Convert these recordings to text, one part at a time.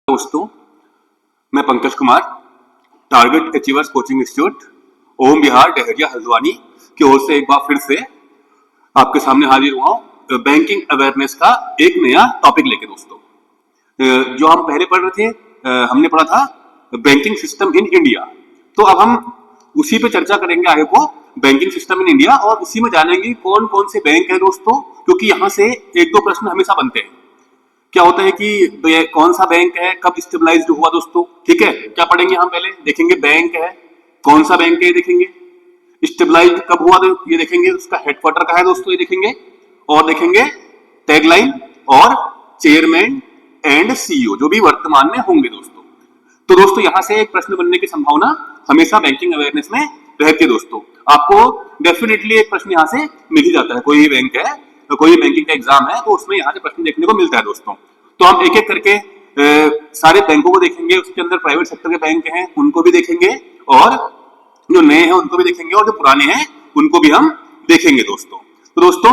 दोस्तों, मैं Pankaj Kumar target achievers coaching institute Om Bihar Dahariya Haldwani की ओर से एक बार फिर से आपके सामने हाजिर हुआ हूं बैंकिंग अवेयरनेस का एक नया टॉपिक लेके। दोस्तों, जो हम पहले पढ़ रहे थे, हमने पढ़ा था बैंकिंग सिस्टम इन इंडिया। तो अब हम उसी पे चर्चा करेंगे आगे को, बैंकिंग सिस्टम इन इंडिया, और उसी में जानेंगे कौन कौन से बैंक है दोस्तों, क्योंकि यहाँ से एक दो प्रश्न हमेशा बनते हैं। क्या होता है कि कौन सा बैंक है, कब स्टेबलाइज्ड हुआ दोस्तों। ठीक है, क्या पढ़ेंगे हम? पहले देखेंगे बैंक है, कौन सा बैंक है ये देखेंगे, स्टेबलाइज्ड कब हुआ ये देखेंगे, उसका हेडक्वार्टर कहाँ है दोस्तों ये देखेंगे, और देखेंगे टैगलाइन और चेयरमैन एंड सीईओ जो भी वर्तमान में होंगे दोस्तों। तो दोस्तों यहाँ से एक प्रश्न बनने की संभावना हमेशा बैंकिंग अवेयरनेस में रहती है दोस्तों। आपको डेफिनेटली एक प्रश्न यहाँ से मिल ही जाता है, कोई भी बैंक है, कोई बैंकिंग का एग्जाम है तो उसमें यहाँ से प्रश्न देखने को मिलता है दोस्तों। तो हम एक एक करके सारे बैंकों को देखेंगे, उसके अंदर प्राइवेट सेक्टर के बैंक हैं उनको भी देखेंगे, और जो नए हैं उनको भी देखेंगे, और जो पुराने हैं उनको भी हम देखेंगे दोस्तों। तो दोस्तों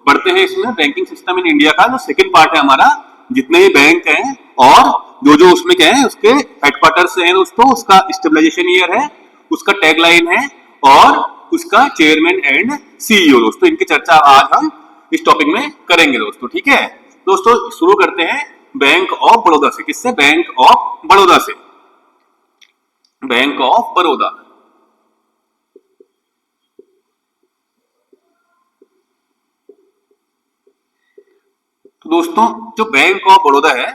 बढ़ते हैं इसमें बैंकिंग सिस्टम इन इंडिया का जो सेकंड पार्ट है हमारा। जितने भी बैंक हैं और जो जो उसमें क्या है, उसके हेडक्वार्टर्स हैं दोस्तों, उसका स्टेबलाइजेशन ईयर है, उसका टैगलाइन है और उसका चेयरमैन एंड सीईओ दोस्तों। इनकी चर्चा आज हम इस टॉपिक में करेंगे दोस्तों। ठीक है दोस्तों, शुरू करते हैं बैंक ऑफ बड़ौदा से। किससे? बैंक ऑफ बड़ौदा से। बैंक ऑफ बड़ौदा, तो दोस्तों जो बैंक ऑफ बड़ौदा है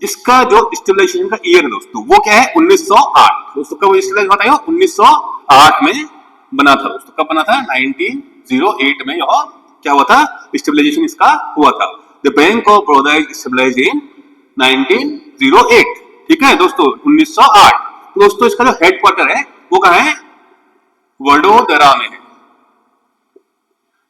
इसका जो स्टेबलाइजेशन का ईयर है दोस्तों वो क्या है? 1908 दोस्तों। कब स्टेबलाइज हुआ था? 1908 में बना था दोस्तों। कब बना था? 1908 में यह क्या हुआ था? स्टेबलाइजेशन इसका हुआ था। The bank of Baroda is stabilised in 1908। ठीक है दोस्तों, 1908। तो दोस्तों इसका जो हेडक्वार्टर है वो कहाँ है? वडोदरा में है।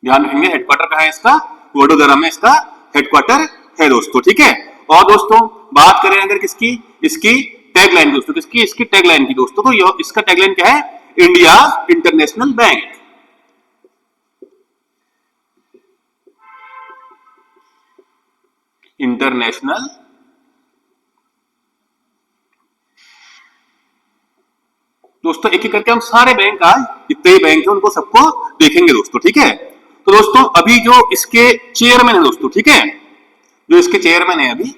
ध्यान रखेंगे हेडक्वार्टर कहाँ है इसका? वडोदरा में इसका हेडक्वार्टर है दोस्तों। ठीक है, और दोस्तों बात करें अगर किसकी, इसकी टैगलाइन दोस्तों, किसकी? इसकी टैगलाइन की दोस्तों। तो यह इसका टैगलाइन क्या है? India international bank. इंटरनेशनल दोस्तों, एक एक करके हम सारे बैंक, आज जितने भी बैंक है उनको सबको देखेंगे दोस्तों। ठीक है, तो दोस्तों अभी जो इसके चेयरमैन है दोस्तों, ठीक है, जो इसके चेयरमैन है अभी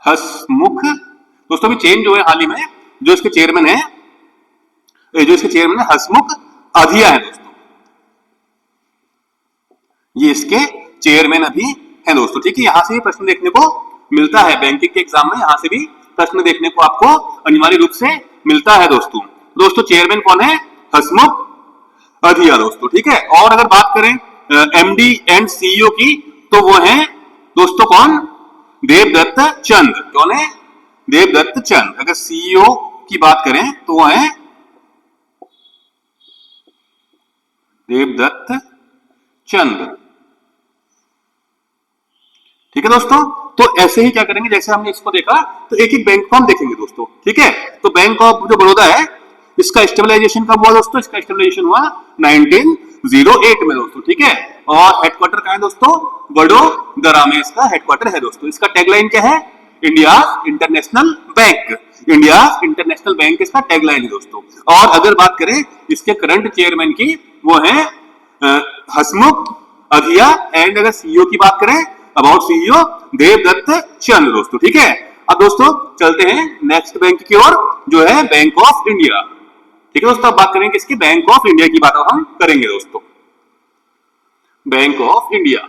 हसमुख दोस्तों। अभी चेंज जो है हाल ही में, जो इसके चेयरमैन है, हसमुख अधिया है दोस्तों। ये इसके चेयरमैन अभी है दोस्तों। ठीक है, यहां से भी प्रश्न देखने को मिलता है बैंकिंग के एग्जाम में, यहां से भी प्रश्न देखने को आपको अनिवार्य रूप से मिलता है दोस्तों। दोस्तों चेयरमैन कौन है? हसमुख अधिया दोस्तों। ठीक है, और अगर बात करें एमडी एंड सीईओ की तो वो है दोस्तों कौन? देवदत्त चंद। कौन है? देवदत्त चंद। अगर सीईओ की बात करें तो वो है देवदत्त चंद। ठीक है दोस्तों, तो ऐसे ही क्या करेंगे, जैसे हमने इसको देखा तो एक एक बैंक को हम देखेंगे दोस्तों। ठीक है, तो बैंक ऑफ जो बड़ौदा है इसका स्टेबलाइजेशन कब हुआ दोस्तों? इसका स्टेबलाइजेशन हुआ 1908 में दोस्तों। ठीक है, और हेडक्वार्टर कहाँ है दोस्तों? वडोदरा में इसका हेडक्वार्टर है दोस्तों। इसका टैगलाइन क्या है? India international bank. India international bank इसका टैगलाइन है दोस्तों। और अगर बात करें इसके करंट चेयरमैन की, वो है हसमुख अधिया, एंड अगर सीईओ की बात करें, अबाउट सीईओ देवदत्त चंद दोस्तों। ठीक है, अब दोस्तों चलते हैं नेक्स्ट बैंक की ओर, जो है बैंक ऑफ इंडिया। ठीक है दोस्तों, अब बात करेंगे किसकी? बैंक ऑफ इंडिया की बात हम करेंगे दोस्तों। बैंक ऑफ इंडिया,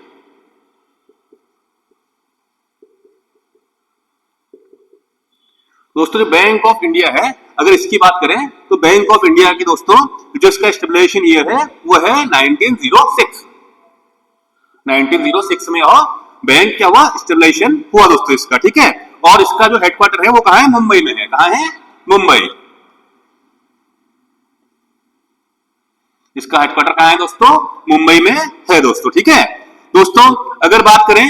दोस्तों जो बैंक ऑफ इंडिया है अगर इसकी बात करें तो बैंक ऑफ इंडिया की दोस्तों जो इसका स्टेबलाइजेशन ईयर है वो है 1906। 1906 में और बैंक क्या हुआ? स्टेबलाइजेशन हुआ दोस्तों इसका। ठीक है, और इसका जो हेडक्वार्टर है वो कहाँ है? मुंबई में है। कहाँ है? मुंबई। इसका हेडक्वार्टर कहाँ है दोस्तों? मुंबई में है दोस्तों। ठीक है दोस्तों, अगर बात करें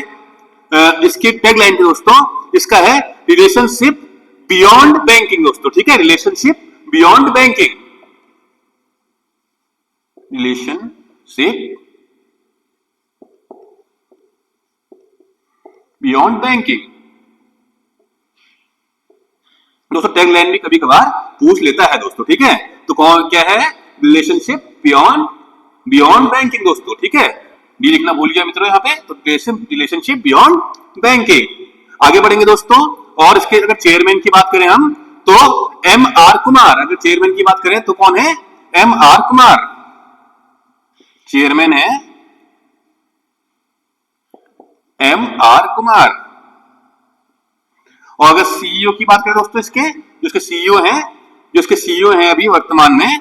इसकी टैगलाइन की दोस्तों, इसका है रिलेशनशिप बियॉन्ड बैंकिंग दोस्तों। ठीक है, relationship beyond banking, relationship beyond banking. दोस्तों टैग लाइन भी कभी कभार पूछ लेता है दोस्तों, ठीक है। तो कौन क्या है, रिलेशनशिप बियॉन्ड बैंकिंग दोस्तों, ठीक है। डी लिखना भूल गया मित्रों यहाँ पे, तो रिलेशनशिप बियॉन्ड बैंकिंग। आगे बढ़ेंगे दोस्तों, और इसके अगर चेयरमैन की बात करें हम तो एम आर कुमार। अगर चेयरमैन की बात करें तो कौन है, एम आर कुमार चेयरमैन है, एम आर कुमार। और अगर सीईओ की बात करें दोस्तों, इसके जो इसके सीईओ हैं अभी वर्तमान में,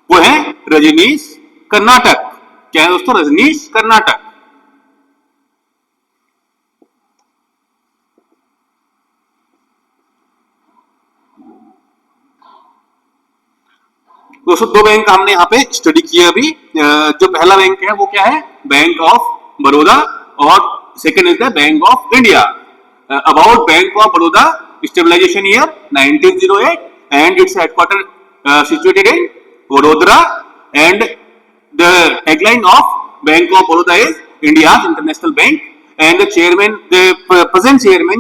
वो है रजनीश कर्नाटक। क्या है दोस्तों, रजनीश कर्नाटक। दोस्तों दो बैंक हमने यहाँ पे स्टडी किया अभी। जो पहला बैंक है वो क्या है, बैंक ऑफ बड़ौदा, और second is the bank of India. About bank of Baroda, stabilization year 1908 and its headquarter situated in Vadodara, and the tagline of Bank of Baroda is India's international bank, and the present chairman,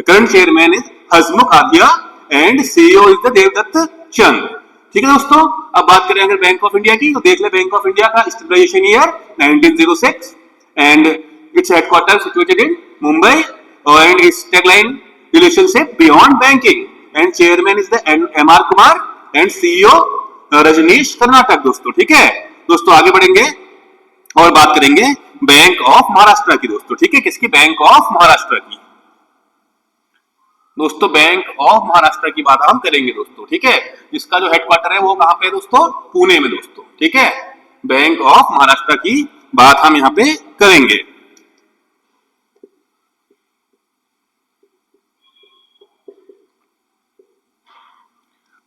current chairman is Hasmukh Adhia, and CEO is the Devdutt Chand। ठीक है दोस्तों, अब बात करें अगर bank of India की, तो देख ले बैंक ऑफ इंडिया का stabilization year 1906 and its headquarter situated in Mumbai, and its tagline relationship beyond banking, and chairman is the M.R. Kumar and CEO Rajneesh Karnatak दोस्तों, ठीक है। दोस्तों आगे बढ़ेंगे और बात करेंगे बैंक ऑफ महाराष्ट्र की दोस्तों, ठीक है। किसकी, बैंक ऑफ महाराष्ट्र की। दोस्तों बैंक ऑफ महाराष्ट्र की बात हम करेंगे दोस्तों, ठीक है। इसका जो हेडक्वार्टर है वो कहां पे है दोस्तों, पुणे में दोस्तों, ठीक है। बैंक ऑफ महाराष्ट्र की बात हम यहां पे करेंगे।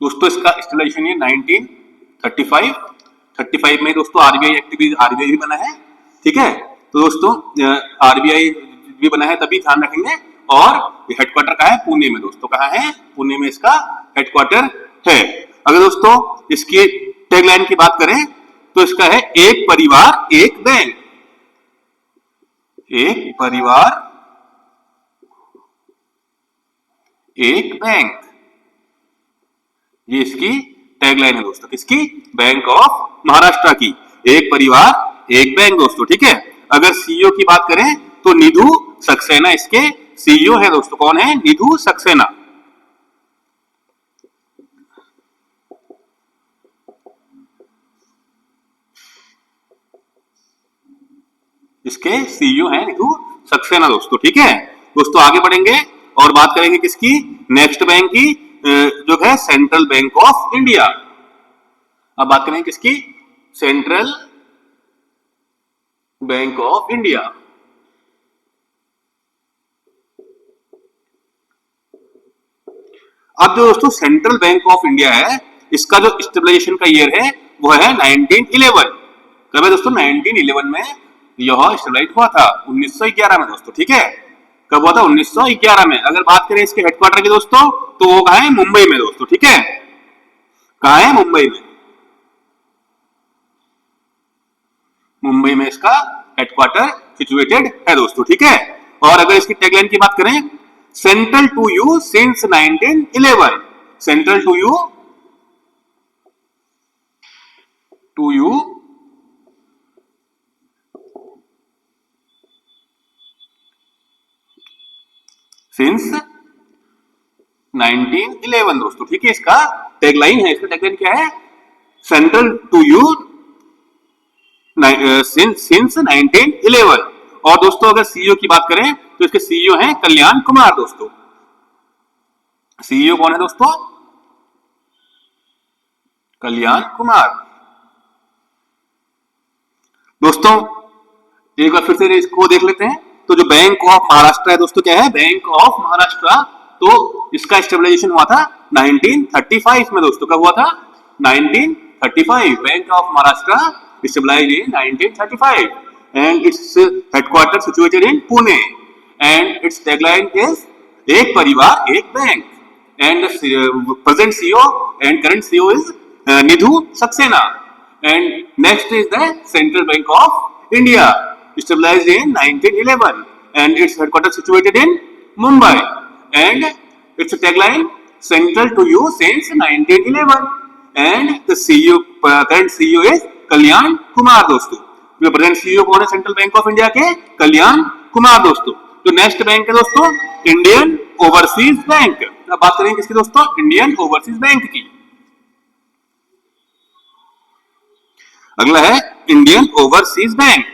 दोस्तों इसका स्टेबलाइजेशन ईयर 1935 में दोस्तों आरबीआई भी बना है, ठीक है। तो दोस्तों आरबीआई भी बना है, तभी ध्यान रखेंगे। और हेडक्वार्टर कहाँ है, पुणे में दोस्तों। कहाँ है, पुणे में इसका हेडक्वार्टर है। अगर दोस्तों इसकी टैगलाइन की बात करें तो इसका है एक परिवार एक बैंक। एक परिवार एक बैंक, ये इसकी टैगलाइन है दोस्तों। किसकी, बैंक ऑफ महाराष्ट्र की। एक परिवार एक बैंक दोस्तों, ठीक है। अगर सीईओ की बात करें तो निधु सक्सेना इसके सीईओ है दोस्तों। कौन है, निधु सक्सेना। इसके सीईओ है निधु सक्सेना दोस्तों, ठीक है। दोस्तों आगे बढ़ेंगे और बात करेंगे किसकी, नेक्स्ट बैंक की, जो है सेंट्रल बैंक ऑफ इंडिया। अब बात करेंगे किसकी, सेंट्रल बैंक ऑफ इंडिया। अब जो दोस्तों सेंट्रल बैंक ऑफ इंडिया है, इसका जो स्टेबलाइजेशन का ईयर है वो है 1911। कब है दोस्तों, 1911 में यह स्टेबलाइज हुआ था, 1911 में दोस्तों, ठीक है। कब हुआ था, 1911 में। अगर बात करें इसके हेडक्वार्टर की दोस्तों, तो वो कहां है, मुंबई में दोस्तों, ठीक है। कहां है, मुंबई में। मुंबई में इसका हेडक्वार्टर सिचुएटेड है दोस्तों, ठीक है। और अगर इसकी टैगलाइन की बात करें, central to you since 1911। Central to you since 1911 दोस्तों, ठीक है। इसका टैगलाइन है, इसका टैगलाइन क्या है, सेंट्रल टू यू सिंस 1911। और दोस्तों अगर सीईओ की बात करें तो इसके सीईओ हैं कल्याण कुमार दोस्तों। सीईओ कौन है दोस्तों, कल्याण कुमार। दोस्तों एक बार फिर से इसको देख लेते हैं। तो जो बैंक ऑफ महाराष्ट्र है दोस्तों, क्या है, बैंक ऑफ महाराष्ट्र। तो इसका स्टेबलाइजेशन हुआ था 1935 में दोस्तों। कब हुआ था, 1935। Bank of Maharashtra stabilized in 1935 and its headquarters situated in Pune, and its tagline is एक परिवार एक bank, and the present CEO and current CEO is Nidhu Saxena, and next is the Central Bank of India, established in 1911, and its headquarters situated in Mumbai, and its tagline central to you since 1911, and the CEO current CEO is कल्याण कुमार दोस्तों। जो present CEO कौन है central bank of India के? कल्याण कुमार दोस्तों। जो next bank है दोस्तों Indian overseas bank. अब बात करेंगे किसकी दोस्तों? इंडियन ओवरसीज बैंक की। अगला है इंडियन ओवरसीज बैंक।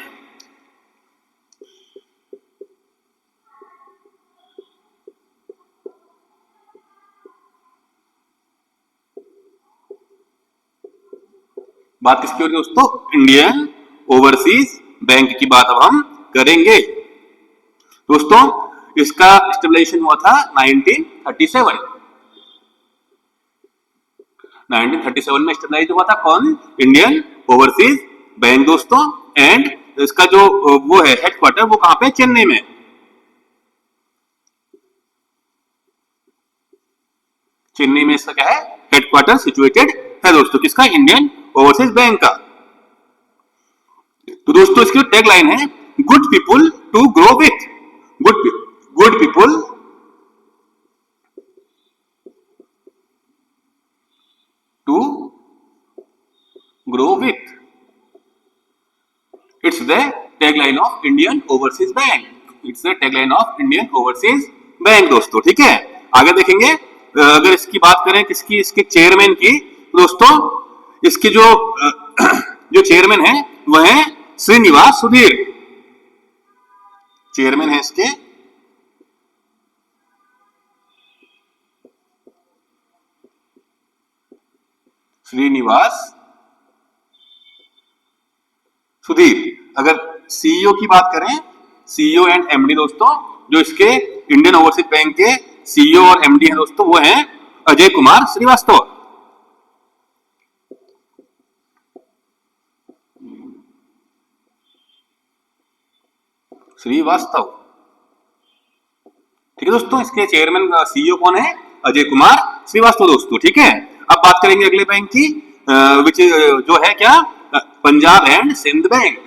बात किसकी हो रही है दोस्तों? इंडियन ओवरसीज बैंक की बात अब हम करेंगे दोस्तों। इसका स्टेबलाइजेशन हुआ था 1937। 1937 में स्टेबलाइज हुआ था कौन? इंडियन ओवरसीज बैंक दोस्तों। एंड इसका जो वो है हेडक्वार्टर वो कहां पे? चेन्नई में। चेन्नई में इसका क्या है? हेडक्वार्टर सिचुएटेड है दोस्तों। किसका? इंडियन ओवरसीज बैंक का। तो दोस्तों इसकी टैग लाइन है good people to grow with. Good people to grow with. It's the tagline of Indian overseas bank. It's the tagline of Indian overseas bank दोस्तों। ठीक है, आगे देखेंगे। अगर इसकी बात करें किसकी? इसके चेयरमैन की दोस्तों, इसके जो चेयरमैन है वह है श्रीनिवास सुधीर। चेयरमैन है इसके श्रीनिवास सुधीर। अगर सीईओ की बात करें, सीईओ एंड एमडी दोस्तों, जो इसके इंडियन ओवरसीज बैंक के सीईओ और एमडी हैं दोस्तों वो हैं अजय कुमार श्रीवास्तव। श्रीवास्तव। ठीक है दोस्तों, इसके चेयरमैन सीईओ कौन है? अजय कुमार श्रीवास्तव दोस्तों। ठीक है, अब बात करेंगे अगले बैंक की विच जो है क्या? Punjab and Sindh bank.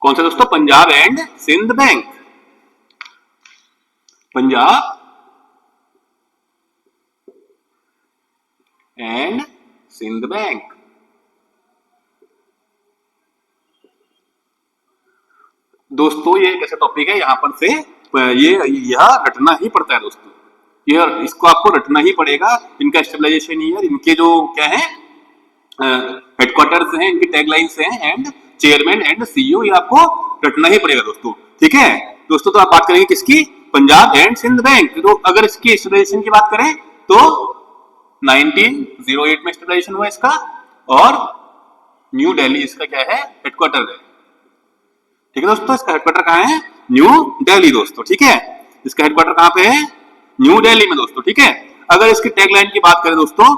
कौन सा दोस्तों? Punjab and Sindh bank. Punjab and Sindh bank. दोस्तों ये एक ऐसा टॉपिक है यहां पर से यह रटना ही पड़ता है दोस्तों। ये इसको आपको रटना ही पड़ेगा। इनका स्टेबलाइजेशन ईयर, इनके जो क्या है हेडक्वार्टर्स हैं, इनकी टैगलाइंस हैं एंड चेयरमैन एंड सीईओ, ये आपको रटना ही पड़ेगा दोस्तों। ठीक है दोस्तों, तो आप बात करेंगे किसकी? Punjab and Sindh bank. तो अगर इसकी स्टेबलाइजेशन की बात करें तो 1908 में स्टेबलाइजेशन हुआ इसका, और न्यू दिल्ली इसका क्या है? हेडक्वार्टर है। ठीक है दोस्तों, इसका हेडक्वार्टर कहां है? न्यू दिल्ली दोस्तों। ठीक है, इसका हेडक्वार्टर कहां पे है? न्यू दिल्ली में दोस्तों। ठीक है, अगर इसकी टैगलाइन की बात करें दोस्तों,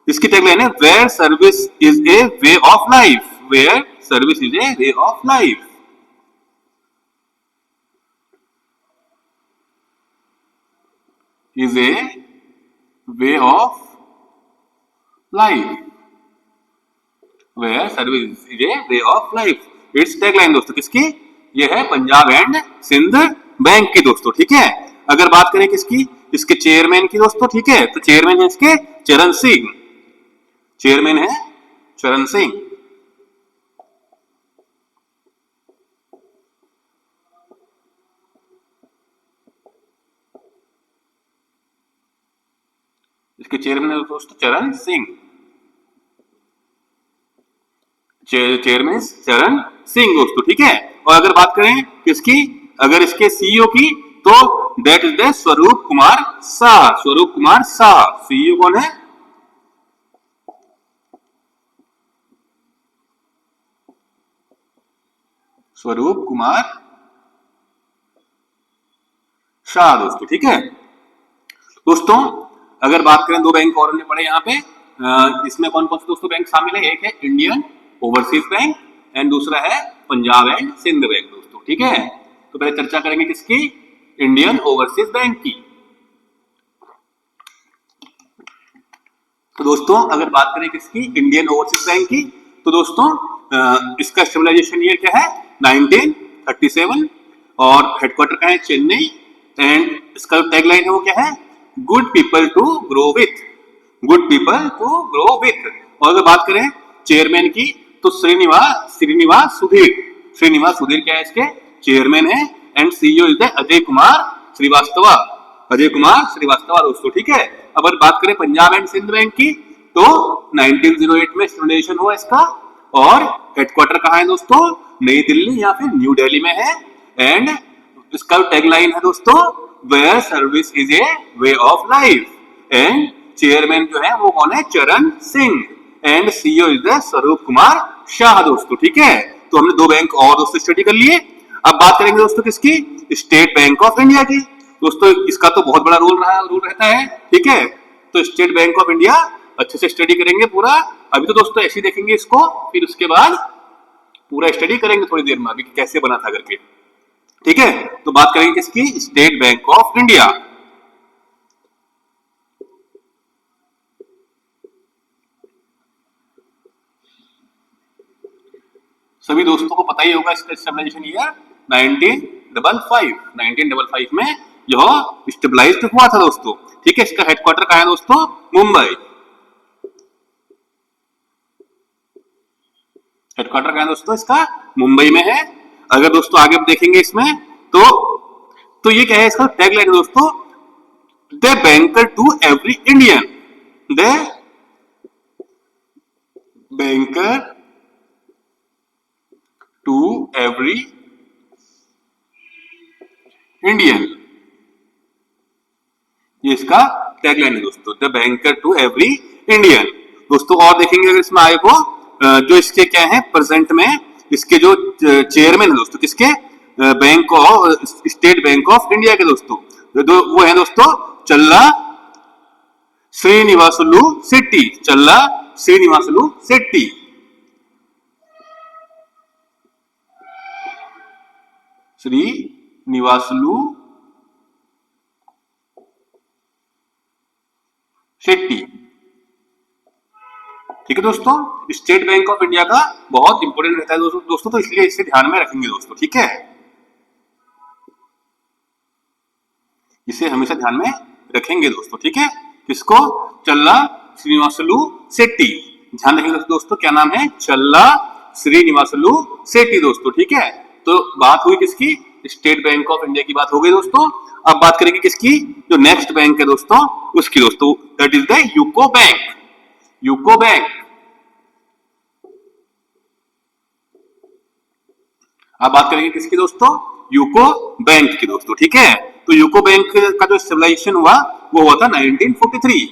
इसकी टैगलाइन है where service is a way of life. Where service is a way of life. Is a way of life. Where service is a way of life. It's tagline दोस्तों किसकी? ये है पंजाब एंड सिंध बैंक की दोस्तों। ठीक है, अगर बात करें किसकी? इसके चेयरमैन की दोस्तों। ठीक है, तो चेयरमैन है इसके चरण सिंह। चेयरमैन है चरण सिंह। इसके चेयरमैन है दोस्तों चरण सिंह। चेयरमैन चरण सिंह दोस्तों। ठीक है, और अगर बात करें किसकी? अगर इसके सीईओ की तो दैट इज द स्वरूप कुमार शाह। स्वरूप कुमार शाह सीईओ कौन है? स्वरूप कुमार शाह दोस्तों। ठीक है दोस्तों, अगर बात करें दो बैंक और ने पड़े यहाँ पे, इसमें कौन कौन से दोस्तों बैंक शामिल है? एक है इंडियन ओवरसीज बैंक एंड दूसरा है पंजाब एंड सिंध बैंक दोस्तों। ठीक है, तो पहले चर्चा करेंगे किसकी? इंडियन ओवरसीज बैंक की। तो दोस्तों अगर बात करें किसकी? इंडियन ओवरसीज बैंक की, तो दोस्तों इसका स्टेबलाइजेशन ईयर क्या है? 37 और हेडक्वार्टर का है चेन्नई। एंड इसका जो टैगलाइन है वो क्या है, good people to grow with, good people to grow with. और अगर बात करें चेयरमैन की तो श्रीनिवास सुधीर क्या है इसके चेयरमैन है। And CEO is Ajay Kumar Srivastava दोस्तों, ठीक है। अगर बात करें पंजाब एंड सिंध बैंक की तो 1908 में स्टेब्लिशन हुआ इसका और हेडक्वार्टर कहाँ है दोस्तों, नई दिल्ली या फिर न्यू दिल्ली में है। एंड इसका टैगलाइन है दोस्तों, where service is a way of life. And chairman जो है वो कौन है, चरण सिंह। एंड सीईओ इज स्वरूप कुमार शाह दोस्तों, ठीक है। तो हमने दो बैंक और दोस्तों स्टडी कर लिए। अब बात करेंगे दोस्तों किसकी, स्टेट बैंक ऑफ इंडिया की। दोस्तों इसका तो बहुत बड़ा रोल रहता है, ठीक है। तो स्टेट बैंक ऑफ इंडिया अच्छे से स्टडी करेंगे पूरा। अभी तो दोस्तों ऐसे ही देखेंगे इसको, फिर उसके बाद पूरा स्टडी करेंगे थोड़ी देर में अभी कैसे बना था करके, ठीक है। तो बात करेंगे किसकी, स्टेट बैंक ऑफ इंडिया। सभी दोस्तों को पता ही होगा इसका स्टेबलाइजेशन ईयर 1955 में यह स्टेबलाइज्ड हुआ था दोस्तों, ठीक है। इसका हेडक्वार्टर कहाँ है दोस्तों, मुंबई। हेडक्वार्टर कहाँ है दोस्तों इसका, मुंबई में है। अगर दोस्तों आगे देखेंगे इसमें तो ये क्या है, इसका टैगलाइन है दोस्तों, the banker to every Indian, the banker to every Indian, ये इसका टैगलाइन है दोस्तों, the banker to every Indian दोस्तों। और देखेंगे अगर इसमें आगे को जो इसके क्या है प्रेजेंट में, इसके जो चेयरमैन है दोस्तों किसके, bank of state bank of India के दोस्तों, वो है दोस्तों चल्ला श्रीनिवासुलु शेट्टी, चल्ला श्रीनिवासुलु शेट्टी। श्रीनिवासुलु शेट्टी, ठीक है दोस्तों। स्टेट बैंक ऑफ इंडिया का बहुत इंपॉर्टेंट रहता है दोस्तों, तो इसलिए इसे ध्यान में रखेंगे दोस्तों, ठीक है। इसे हमेशा ध्यान में रखेंगे दोस्तों, ठीक है। किसको, चल्ला श्रीनिवासुलु शेट्टी, ध्यान रखेंगे दोस्तों क्या नाम है, चल्ला श्रीनिवासुलु शेट्टी दोस्तों, ठीक है। तो बात हुई किसकी, स्टेट बैंक ऑफ इंडिया की बात हो गई दोस्तों। अब बात करेंगे किसकी, जो नेक्स्ट बैंक है दोस्तों उसकी दोस्तों, that is the UCO bank, UCO bank. अब बात करेंगे किसकी दोस्तों, यूको बैंक की दोस्तों, ठीक है। तो यूको बैंक का जो स्टेबलाइजेशन हुआ वो हुआ था 1943।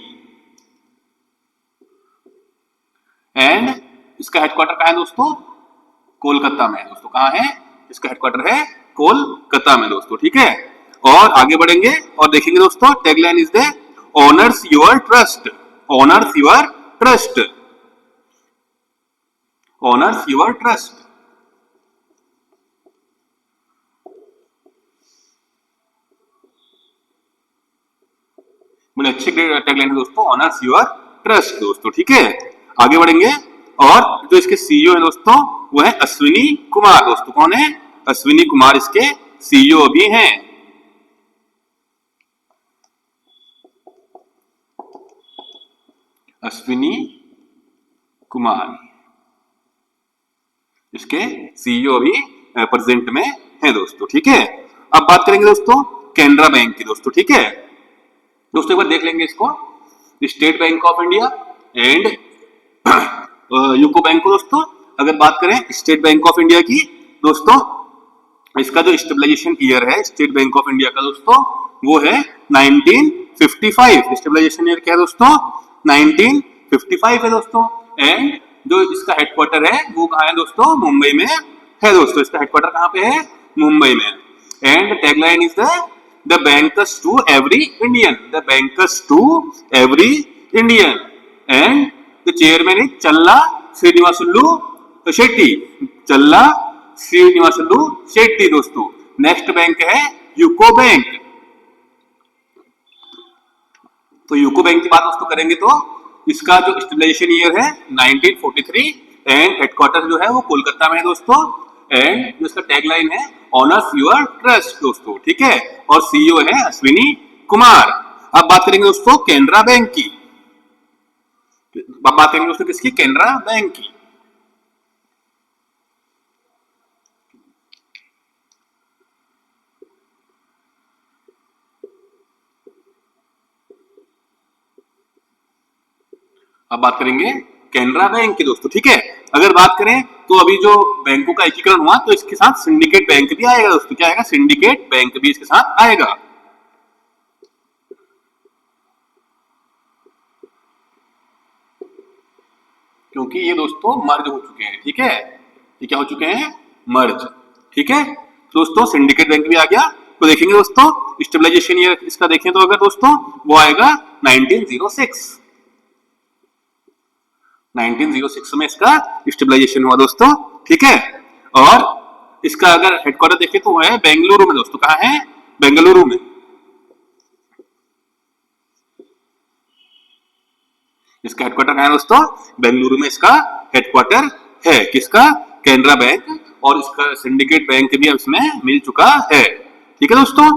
एंड इसका हेडक्वार्टर कहाँ है दोस्तों, कोलकाता में है दोस्तों। कहाँ है, इसका हेडक्वार्टर है कोलकाता में दोस्तों, ठीक है। और आगे बढ़ेंगे और देखेंगे दोस्तों, tagline is the honours your trust, honours your trust, honours your trust. बड़े अच्छे टैगलाइन है दोस्तों, ऑनर्स योर ट्रस्ट दोस्तों, ठीक है। आगे बढ़ेंगे और जो इसके सीईओ है दोस्तों वो है अश्विनी कुमार दोस्तों। कौन है, अश्विनी कुमार इसके सीईओ भी हैं। अश्विनी कुमार इसके सीईओ भी प्रेजेंट में है दोस्तों, ठीक है। अब बात करेंगे दोस्तों कैनरा बैंक की दोस्तों, ठीक है। दोस्तों एक बार देख लेंगे इसको, state bank of India and UCO bank को दोस्तों। अगर बात करें स्टेट बैंक ऑफ इंडिया की दोस्तों, इसका जो स्टेबलाइजेशन ईयर है स्टेट बैंक ऑफ इंडिया का दोस्तों वो है 1955। स्टेबलाइजेशन ईयर क्या है दोस्तों, 1955 है दोस्तों। एंड जो इसका हेडक्वार्टर है वो कहाँ है दोस्तों, मुंबई में है दोस्तों। इसका हेडक्वार्टर कहाँ पे है, मुंबई में। And tagline is the bankers to every Indian, the bankers to every Indian. And the chairman is Challa Srinivasulu Setty, Challa Srinivasulu Setty दोस्तों। नेक्स्ट बैंक है यूको बैंक। तो यूको बैंक की बात दोस्तों करेंगे तो इसका जो स्टेबलाइजेशन ईयर है 1943 एंड हेडक्वार्टर जो है वो कोलकाता में है दोस्तों। एंड जो इसका टैगलाइन है ऑनर्स योर ट्रस्ट दोस्तों, ठीक है, और सीईओ है अश्विनी कुमार। अब बात करेंगे दोस्तों कैनरा बैंक की। अब बात करेंगे दोस्तों किसकी? कैनरा बैंक की। अब बात करेंगे कैनरा बैंक की दोस्तों, ठीक है। अगर बात करें तो अभी जो बैंकों का एकीकरण हुआ तो इसके साथ सिंडिकेट बैंक भी आएगा दोस्तों। क्या आएगा? सिंडिकेट बैंक भी इसके साथ आएगा, क्योंकि ये दोस्तों मर्ज हो चुके हैं, ठीक है। ये क्या हो चुके हैं? मर्ज, ठीक है। तो दोस्तों सिंडिकेट बैंक भी आ गया। तो देखेंगे दोस्तों स्टेबलाइजेशन ईयर इसका देखें तो अगर दोस्तों वो आएगा 1906। 1906 में इसका स्टेबलाइजेशन हुआ दोस्तों, ठीक है। और इसका अगर हेडक्वार्टर देखें तो है बेंगलुरु में दोस्तों। कहाँ है? बेंगलुरु में। इसका हेडक्वार्टर कहाँ है दोस्तों? बेंगलुरु में इसका हेडक्वार्टर है। किसका? कैनरा बैंक। और इसका सिंडिकेट बैंक भी इसमें मिल चुका है, ठीक है दोस्तों।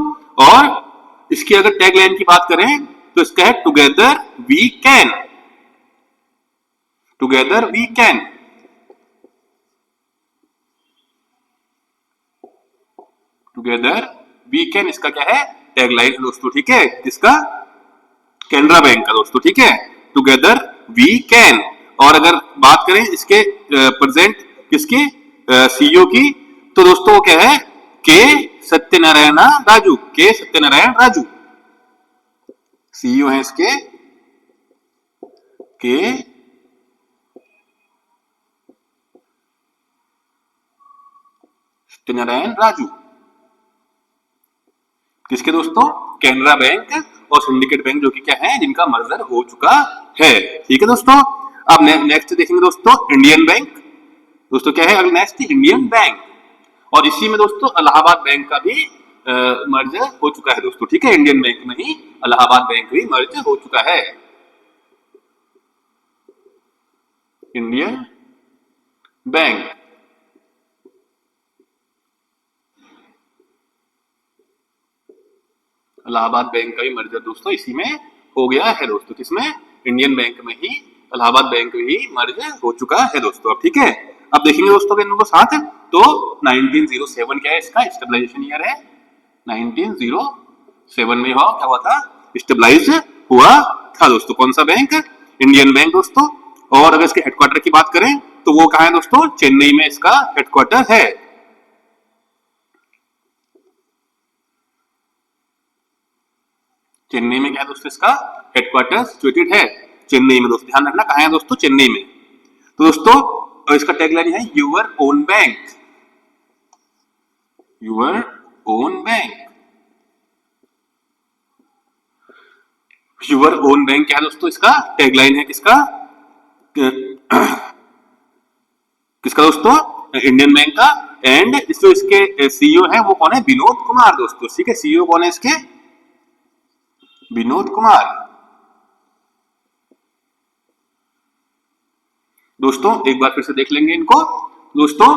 और इसकी अगर टैगलाइन की बात करें तो इसका है together we can. Together we can. Together we can इसका क्या है? टैगलाइन दोस्तों, ठीक है। किसका? कैनरा बैंक का दोस्तों, ठीक है। Together we can. और अगर बात करें इसके प्रेजेंट किसकी सीईओ की तो दोस्तों वो क्या है? के सत्यनारायण राजू। के सत्यनारायण राजू सीईओ है इसके। के सत्यनारायण राजू किसके दोस्तों? कैनरा बैंक और सिंडिकेट बैंक, जो कि क्या है? जिनका मर्जर हो चुका है, ठीक है दोस्तों। अब नेक्स्ट देखेंगे दोस्तों इंडियन बैंक। दोस्तों क्या है? अगला नेक्स्ट इंडियन बैंक। और इसी में दोस्तों इलाहाबाद बैंक का भी मर्ज हो चुका है दोस्तों, ठीक है। इंडियन बैंक में ही इलाहाबाद बैंक भी मर्ज हो चुका है। इंडियन बैंक, इलाहाबाद बैंक का भी मर्जर दोस्तों इसी में हो गया है दोस्तों। किसमें? इंडियन बैंक में ही इलाहाबाद बैंक भी मर्ज हो चुका है दोस्तों, अब ठीक है। अब देखेंगे दोस्तों इन लोगों साथ तो 1907 क्या है? इसका स्टेबलाइजेशन ईयर है। 1907 में हुआ, क्या हुआ था? स्टेबलाइज हुआ था दोस्तों। कौन सा बैंक? इंडियन बैंक दोस्तों। और अगर इसके हेडक्वार्टर की बात करें तो वो कहाँ है दोस्तों? चेन्नई में इसका हेडक्वार्टर है। चेन्नई में क्या है दोस्तों? इसका हेडक्वार्टर सिचुएटेड है चेन्नई में दोस्तों। ध्यान रखना कहाँ है दोस्तों? चेन्नई में। तो दोस्तों इसका टैगलाइन है your own bank. Your own bank. Your own bank क्या है दोस्तों? इसका टैगलाइन है। किसका? किसका दोस्तों? इंडियन बैंक का। एंड जो इसके सीईओ है वो कौन है? विनोद कुमार दोस्तों, ठीक है। सीईओ कौन है इसके? विनोद कुमार दोस्तों। एक बार फिर से देख लेंगे इनको दोस्तों।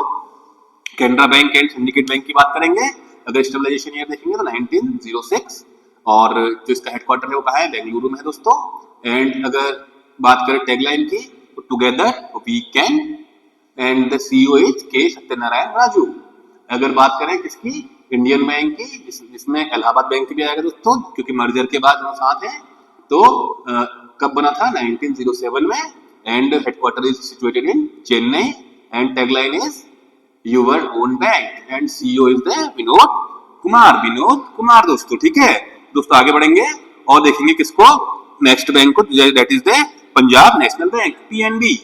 Canara bank and syndicate bank की बात करेंगे। अगर स्टेबलाइजेशन ईयर देखेंगे तो 1906। और जो इसका हेडक्वार्टर है वो कहाँ है? बेंगलुरु में है दोस्तों। एंड अगर बात करें टैगलाइन की तो together we can. And the CEO is K Satyanarayana Raju. अगर बात करें किसकी? इंडियन बैंक की, जिसमें इलाहाबाद बैंक भी आएगा दोस्तों, क्योंकि मर्जर के बाद वो साथ है। तो कब बना था? 1907 में। And headquarter is situated in Chennai. And tagline is your own bank. And CEO is the Vinod Kumar. Vinod Kumar दोस्तों, ठीक है दोस्तों। आगे बढ़ेंगे और देखेंगे किसको? नेक्स्ट बैंक को, that is the Punjab national bank, PNB.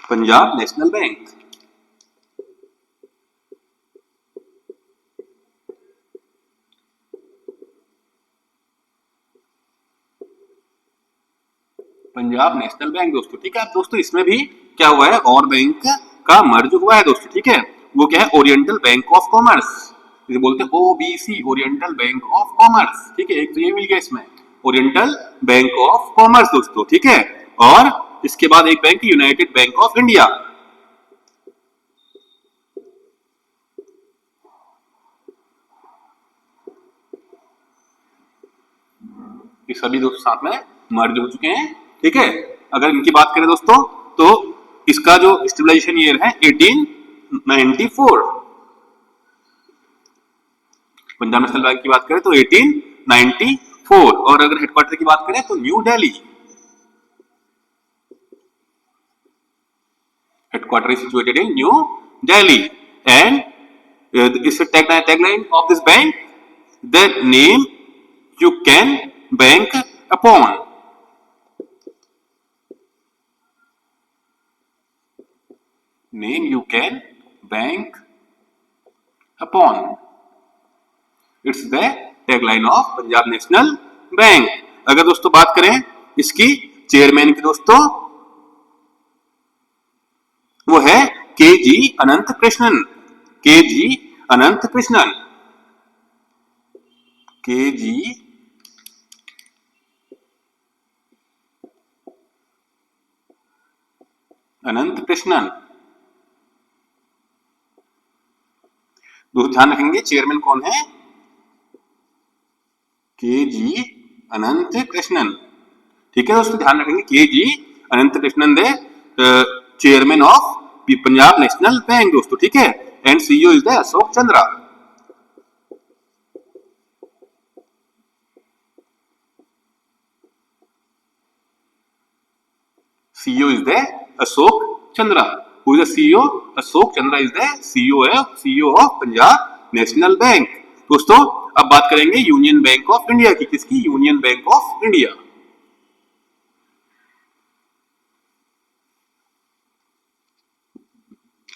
Punjab national bank. Punjab national bank दोस्तों, ठीक है। अब दोस्तों इसमें भी क्या हुआ है? और बैंक का मर्ज हुआ है दोस्तों, ठीक है। वो क्या है? ओरिएंटल बैंक ऑफ कॉमर्स, जिसे बोलते हैं OBC, oriental bank of commerce, ठीक है। एक तो ये मिल गया इसमें, ओरिएंटल बैंक ऑफ कॉमर्स दोस्तों, ठीक है। और इसके बाद एक bank United bank of India. ये सभी दोस्तों साथ में मर्ज हो चुके हैं। ठीक है, अगर इनकी बात करें दोस्तों तो इसका जो स्टेबलाइजेशन ईयर है 1894। पंजाब नेशनल बैंक की बात करें तो 1894, और अगर हेडक्वार्टर की बात करें तो New Delhi. Headquarter is situated in new Delhi and is tagline of this bank, the name you can bank upon. Name you can bank upon, it's the tagline of Punjab national Bank. अगर दोस्तों बात करें इसकी चेयरमैन की दोस्तों, वो है के जी अनंत कृष्णन। के जी अनंत कृष्णन, के जी अनंत कृष्णन। दोस्तों ध्यान रखेंगे चेयरमैन कौन है, के जी अनंत कृष्णन। ठीक है दोस्तों, ध्यान रखेंगे के जी अनंत Krishnan the chairman of Punjab national bank दोस्तों। ठीक है, and CEO is the Ashok Chandra. CEO is the Ashok Chandra. Who is the CEO? Ashok Chandra is the CEO of Punjab National Bank. दोस्तों अब बात करेंगे यूनियन बैंक ऑफ इंडिया की। किसकी? Union bank of India.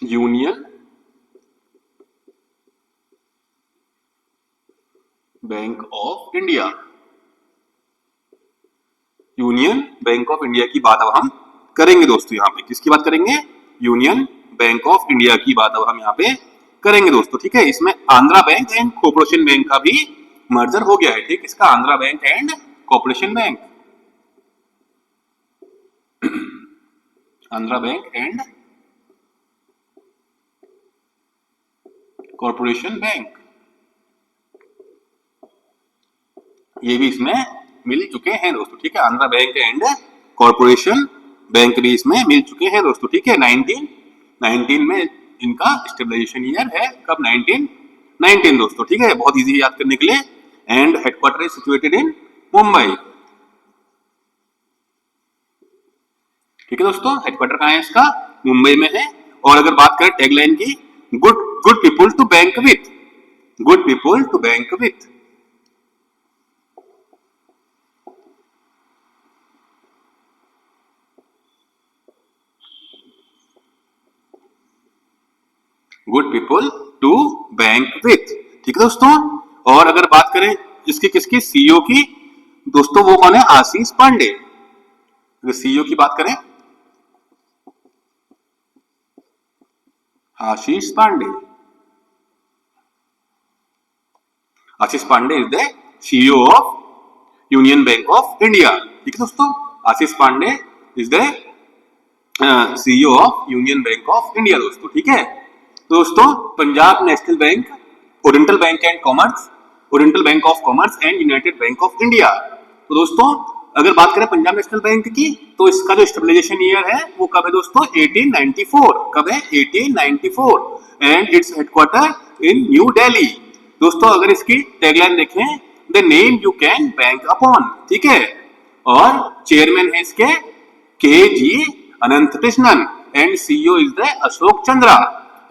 Union bank of India. Union bank of India की बात अब हम करेंगे दोस्तों। यहाँ पे किसकी बात करेंगे? यूनियन बैंक ऑफ इंडिया की बात अब हम यहाँ पे करेंगे दोस्तों। ठीक है, इसमें Andhra bank and corporation bank का भी मर्जर हो गया है। ठीक, इसका Andhra bank and corporation bank, Andhra bank and corporation bank, ये भी इसमें मिल चुके हैं दोस्तों। ठीक है, Andhra bank and corporation bank भी इसमें मिल चुके हैं दोस्तों। ठीक है, 1919 में इनका स्टेबलाइजेशन ईयर है। कब? 1919 दोस्तों। ठीक है, बहुत इजी याद करने के लिए। एंड हेडक्वार्टर इज सिचुएटेड इन मुंबई। ठीक है दोस्तों, हेडक्वार्टर कहाँ है इसका? मुंबई में है। और अगर बात करें टैगलाइन की, good people to bank with, good people to bank with. Good people to bank with. ठीक है दोस्तों, और अगर बात करें इसकी किसकी? सीईओ की दोस्तों, वो कौन है? आशीष पांडे। अगर सीईओ की बात करें, Ashish Pandey. Ashish Pandey is the CEO of union bank of India. ठीक है दोस्तों, Ashish Pandey is the CEO of union bank of India दोस्तों। ठीक है दोस्तों, Punjab national bank, oriental bank and commerce, oriental bank of commerce and united bank of India. तो दोस्तों अगर बात करें पंजाब नेशनल बैंक की, तो इसका जो स्टेबलाइजेशन ईयर है वो कब है दोस्तों? 1894। कब है? 1894 and its headquarter in new Delhi. दोस्तों अगर इसकी टैगलाइन देखें, the name you can bank upon. ठीक है, और चेयरमैन है इसके K ji Anant Krishnan and CEO is the Ashok Chandra.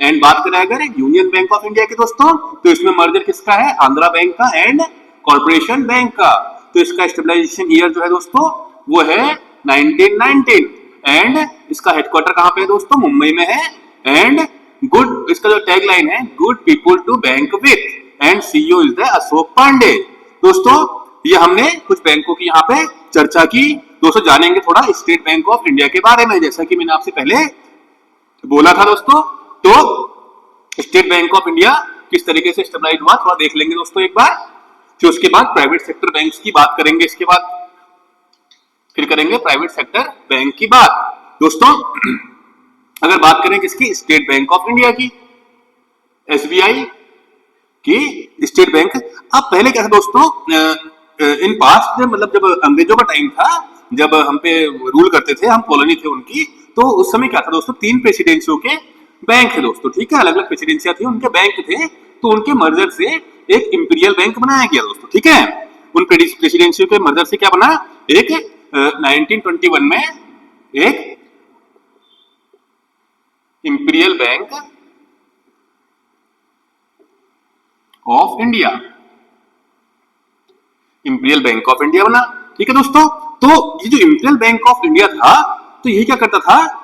And बात करें अगर यूनियन बैंक ऑफ इंडिया की दोस्तों, तो इसमें मर्जर किसका है? आंध्रा बैंक का एंड कॉर्पोरेशन बैंक का। तो इसका स्टेबलाइजेशन ईयर जो है दोस्तों वो है 1919 एंड इसका हेडक्वार्टर कहां पे है दोस्तों? मुंबई में है। एंड गुड, इसका जो टैगलाइन है, good people to bank with and CEO is the Ashok Pandey. दोस्तों ये हमने कुछ बैंकों की यहाँ पे चर्चा की दोस्तों। जानेंगे थोड़ा स्टेट बैंक ऑफ इंडिया के बारे में, जैसा कि मैंने आपसे पहले बोला था दोस्तों। तो स्टेट बैंक ऑफ इंडिया किस तरीके से स्टेबलाइज हुआ थोड़ा देख लेंगे दोस्तों एक बार। फिर उसके बाद प्राइवेट सेक्टर बैंक्स की बात करेंगे, इसके बाद फिर करेंगे प्राइवेट सेक्टर बैंक की बात दोस्तों। अगर बात करें किसकी? स्टेट बैंक ऑफ इंडिया की, एसबीआई की स्टेट बैंक। अब पहले क्या था दोस्तों, इन पास्ट मतलब जब अंग्रेजों का टाइम था, जब हम पे रूल करते थे, हम कॉलोनी थे उनकी, तो उस समय क्या था दोस्तों, 3 प्रेसिडेंसियों के बैंक थे दोस्तों, ठीक है, अलग अलग प्रेसिडेंसियां थी, उनके बैंक थे, तो उनके मर्जर से एक इंपीरियल बैंक बनाया गया दोस्तों, ठीक है। उन प्रेसिडेंसियों के मर्जर से क्या बना, एक 1921 में एक imperial bank of India, imperial bank of India बना, ठीक है दोस्तों। तो ये जो इंपीरियल बैंक ऑफ इंडिया था, तो ये क्या करता था,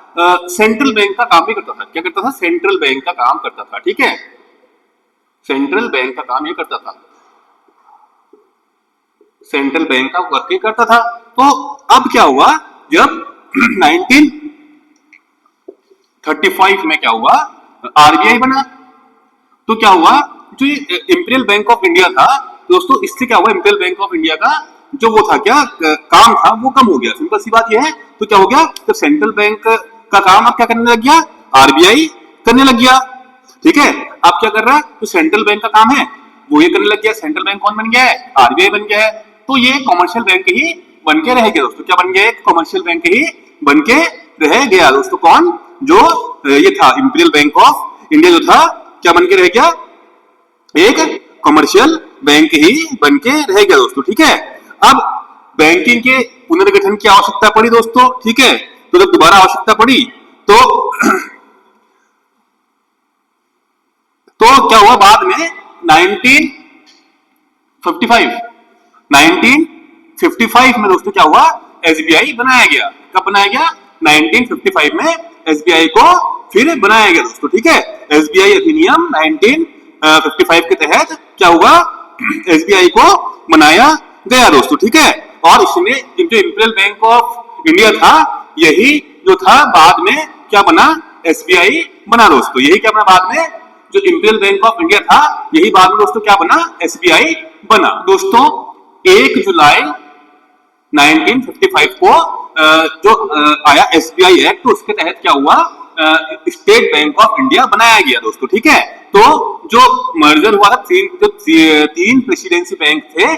सेंट्रल बैंक का काम भी करता था। क्या करता था, सेंट्रल बैंक का काम करता था, ठीक है, सेंट्रल बैंक का काम ये करता था, सेंट्रल बैंक का वर्क ये करता था। तो अब क्या हुआ, जब 1935 में क्या हुआ, आरबीआई बना। तो क्या हुआ, जो ये इंपीरियल बैंक ऑफ इंडिया था दोस्तों, इससे क्या हुआ, इंपीरियल बैंक ऑफ इंडिया का जो वो था क्या काम था, वो कम हो गया। सिंपल सी बात ये है। तो क्या हो गया, तो सेंट्रल बैंक का काम अब क्या करने लग गया, आरबीआई करने लग गया, ठीक है। अब क्या कर रहा है, तो सेंट्रल बैंक का काम है वो ये करने लग गया। सेंट्रल बैंक कौन बन गया है, आरबीआई बन गया है। तो ये कॉमर्शियल बैंक ही बन के रह गया दोस्तों। क्या बन गया, कॉमर्शियल बैंक ही बन के रह गया दोस्तों। कौन, जो ये था इंपीरियल बैंक ऑफ इंडिया जो था, क्या बन के रह गया, एक कॉमर्शियल बैंक ही बन के रह गया दोस्तों, ठीक है। अब बैंकिंग के पुनर्गठन की आवश्यकता पड़ी दोस्तों, ठीक है। तो जब दोबारा आवश्यकता पड़ी तो क्या हुआ, बाद में 1955 में दोस्तों क्या हुआ, एसबीआई बनाया गया। कब बनाया गया, 1955 में एसबीआई को फिर बनाया गया दोस्तों, ठीक है। एसबीआई अधिनियम 1955 के तहत क्या हुआ, एसबीआई को बनाया गया दोस्तों, ठीक है। और इसमें जो इंपीरियल बैंक ऑफ इंडिया था, यही जो था बाद में क्या बना, एसबीआई बना दोस्तों। यही क्या बना बाद में, जो इंपीरियल बैंक ऑफ इंडिया था, यही बाद में दोस्तों क्या बना, एसबीआई बना दोस्तों। 1 जुलाई 1955 को जो आया एसबीआई एक्ट, तो उसके तहत क्या हुआ, स्टेट बैंक ऑफ इंडिया बनाया गया दोस्तों, ठीक है। तो जो मर्जर हुआ था, तीन प्रेसिडेंसी बैंक थे,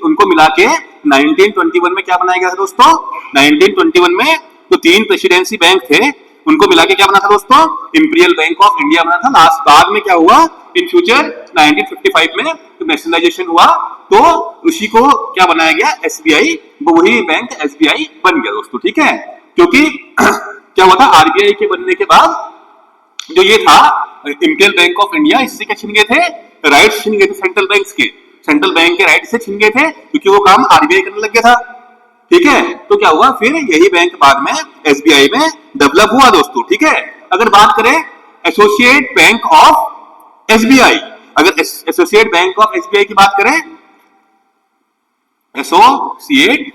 उनको मिला के 1921 में क्या बनाया गया था दोस्तों, 1921 में तो 3 प्रेसिडेंसी बैंक थे, उनको मिला के क्या बना था दोस्तों, इंपीरियल बैंक ऑफ इंडिया बना था। लास्ट बाद में क्या हुआ, इन फ्यूचर 1955 में तो नेशनलाइजेशन हुआ, तो उसी को क्या बनाया गया, एसबीआई, वही बैंक एसबीआई बन गया दोस्तों, ठीक है। क्योंकि क्या हुआ था, आरबीआई के बनने के बाद जो ये था इंपीरियल बैंक ऑफ इंडिया, इससे क्या छीन गए थे, राइट्स छीन गए थे सेंट्रल बैंक के, सेंट्रल बैंक के राइट से छीन गए थे, क्योंकि वो काम आरबीआई करने लग गया था, ठीक है। तो क्या हुआ, फिर यही बैंक बाद में एसबीआई में डेवलप हुआ दोस्तों, ठीक है। अगर बात करें एसोसिएट बैंक ऑफ एसबीआई, अगर एसोसिएट बैंक ऑफ एसबीआई की बात करें, एसोसिएट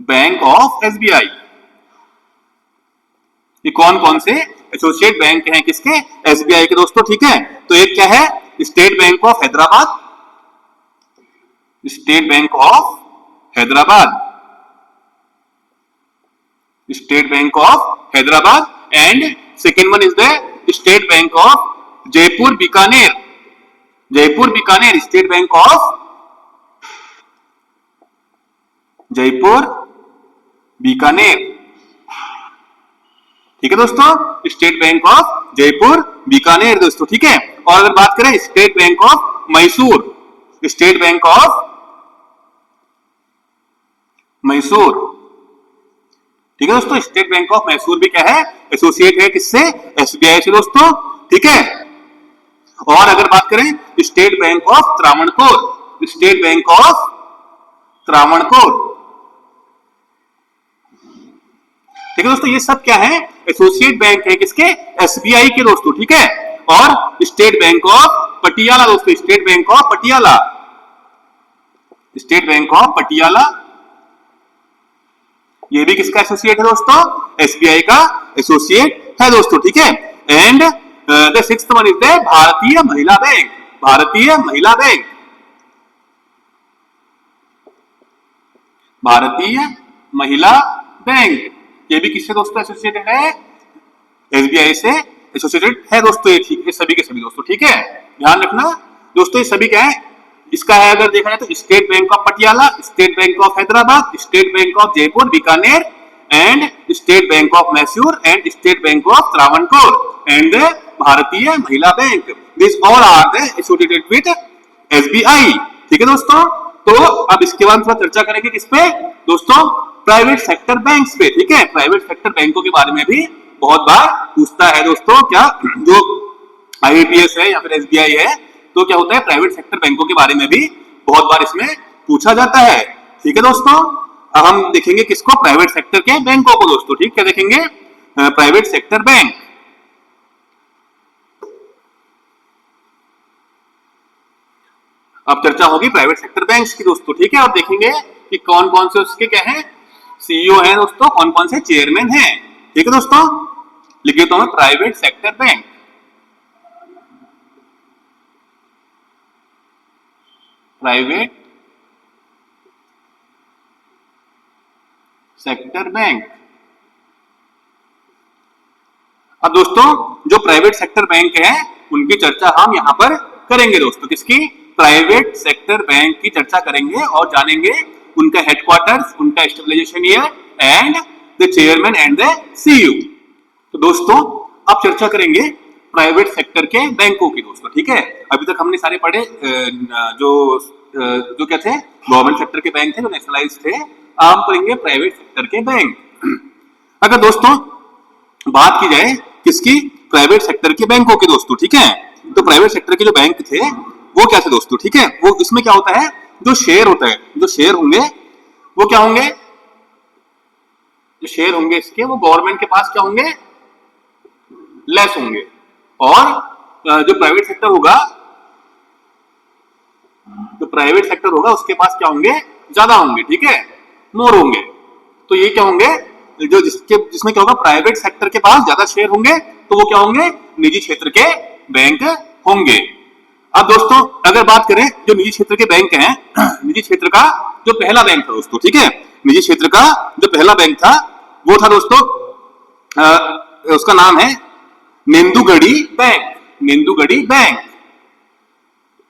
बैंक ऑफ एसबीआई, ये कौन कौन से एसोसिएट बैंक हैं किसके, एसबीआई के दोस्तों, ठीक है। तो एक क्या है, state bank of Hyderabad, state bank of Hyderabad, state bank of Hyderabad, and second one is the state bank of Jaipur Bikaner, Jaipur Bikaner, state bank of Jaipur Bikaner, ठीक है दोस्तों, state bank of Jaipur Bikaner दोस्तों, ठीक है। और अगर बात करें state bank of Mysore, state bank of Mysore, ठीक है दोस्तों, स्टेट बैंक ऑफ मैसूर भी क्या है, एसोसिएट है किससे, एसबीआई से दोस्तों, ठीक है। और अगर बात करें state bank of Travancore, state bank of Travancore, ठीक है दोस्तों, ये सब क्या है, एसोसिएट बैंक है किसके, एसबीआई के दोस्तों, ठीक है। और स्टेट बैंक ऑफ पटियाला दोस्तों, state bank of Patiala, state bank of Patiala, ये भी किसका एसोसिएट है दोस्तों, एसबीआई का एसोसिएट है दोस्तों, ठीक है। And the sixth one is the भारतीय महिला बैंक, भारतीय महिला बैंक, भारतीय महिला बैंक, ये भी किससे दोस्तों एसोसिएटेड है, एसबीआई से एसोसिएटेड है दोस्तों, ये सभी के सभी दोस्तों, ठीक है। ध्यान रखना दोस्तों, ये सभी क्या है, इसका है अगर देखा जाए तो state bank of Patiala, state bank of Hyderabad, state bank of Jaipur Bikaner and state bank of Mysore and state bank of Travancore and Bharatiya Mahila bank, this all are the associated with SBI. ठीक है दोस्तों, तो अब इसके बाद थोड़ा चर्चा करेंगे किस पे दोस्तों, प्राइवेट सेक्टर बैंक्स पे। ठीक है, प्राइवेट सेक्टर बैंकों के बारे में भी बहुत बार पूछता है दोस्तों, क्या जो आईबीपीएस है या फिर एसबीआई है, तो क्या होता है प्राइवेट सेक्टर बैंकों के बारे में भी बहुत बार इसमें पूछा जाता है। ठीक है दोस्तों, अब हम देखेंगे किसको, प्राइवेट सेक्टर के बैंकों को दोस्तों। ठीक है, देखेंगे प्राइवेट सेक्टर बैंक। अब चर्चा होगी प्राइवेट सेक्टर बैंक्स की दोस्तों। ठीक है, और देखेंगे कि कौन कौन से उसके क्या है सीईओ हैं दोस्तों, कौन कौन से चेयरमैन हैं। ठीक है दोस्तों, लिख देता हूं private sector bank. Private sector bank. अब दोस्तों जो प्राइवेट सेक्टर बैंक है उनकी चर्चा हम यहां पर करेंगे दोस्तों, किसकी, प्राइवेट सेक्टर बैंक की चर्चा करेंगे और जानेंगे उनका हेडक्वार्टर्स, उनका stabilization year and the chairman and the CEO. तो दोस्तों अब चर्चा करेंगे प्राइवेट सेक्टर के बैंकों की दोस्तों। ठीक है, अभी तक हमने सारे पढ़े जो क्या थे, गवर्नमेंट सेक्टर के बैंक थे जो नेशनलाइज थे। अब पढ़ेंगे प्राइवेट सेक्टर के बैंक। अगर दोस्तों बात की जाए किसकी, प्राइवेट सेक्टर के बैंकों की दोस्तों। ठीक है, तो प्राइवेट सेक्टर के जो बैंक थे वो क्या थे दोस्तों। ठीक है, वो इसमें क्या होता है, जो शेयर होता है, जो शेयर होंगे वो क्या होंगे, जो शेयर होंगे इसके वो गवर्नमेंट के पास क्या होंगे, लेस होंगे, और जो प्राइवेट सेक्टर होगा, जो प्राइवेट सेक्टर होगा उसके पास क्या होंगे, ज्यादा होंगे। ठीक है, मोर होंगे। तो ये क्या होंगे, जो जिसमें क्या होगा, प्राइवेट सेक्टर के पास ज्यादा शेयर होंगे तो वो क्या होंगे, निजी क्षेत्र के बैंक होंगे। अब दोस्तों अगर बात करें जो निजी क्षेत्र के बैंक हैं, निजी क्षेत्र का जो पहला बैंक था दोस्तों। ठीक है, निजी क्षेत्र का जो पहला बैंक था वो था दोस्तों, उसका नाम है नेंदुगढ़ी बैंक। नेंदुगढ़ी बैंक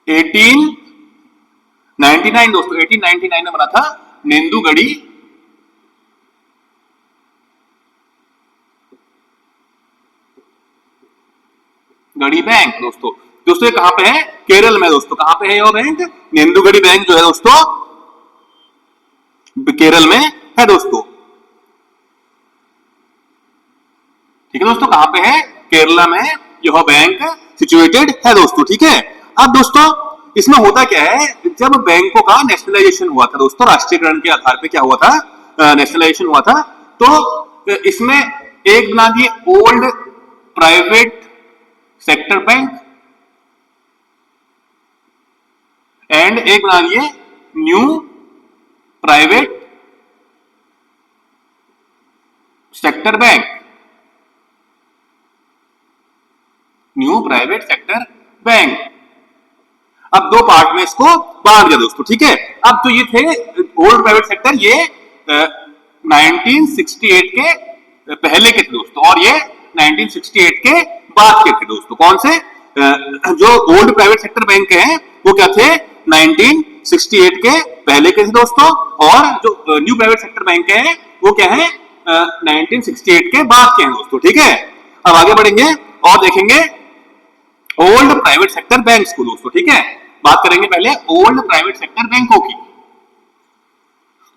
1899 दोस्तों, 1899 में बना था नेंदुगढ़ी गढ़ी बैंक दोस्तों। दोस्तों ये कहां पे है, केरल में दोस्तों। कहां पे है ये बैंक, नेंदुगढ़ी बैंक जो है दोस्तों केरल में है दोस्तों। ठीक है दोस्तों, कहां पे है, केरला में यह बैंक सिचुएटेड है दोस्तों। ठीक है, अब दोस्तों इसमें होता क्या है, जब बैंकों का नेशनलाइजेशन हुआ था दोस्तों, राष्ट्रीयकरण के आधार पे क्या हुआ था, नेशनलाइजेशन हुआ था, तो इसमें एक बना दिए old private sector bank and एक बना दिए new private sector bank, new private sector bank. अब दो पार्ट में इसको बांट दिया दोस्तों। ठीक है, अब तो ये थे ओल्ड प्राइवेट सेक्टर, ये 1968 के पहले के थे दोस्तों, और ये 1968 के बाद के थे दोस्तों। कौन से, जो ओल्ड प्राइवेट सेक्टर बैंक हैं वो क्या थे, 1968 के पहले के थे दोस्तों, और जो न्यू प्राइवेट सेक्टर बैंक हैं वो क्या है, 1968 के बाद के हैं दोस्तों। ठीक है, अब आगे बढ़ेंगे और देखेंगे ओल्ड प्राइवेट सेक्टर बैंक्स को दोस्तों। ठीक है, बात करेंगे पहले ओल्ड प्राइवेट सेक्टर बैंकों की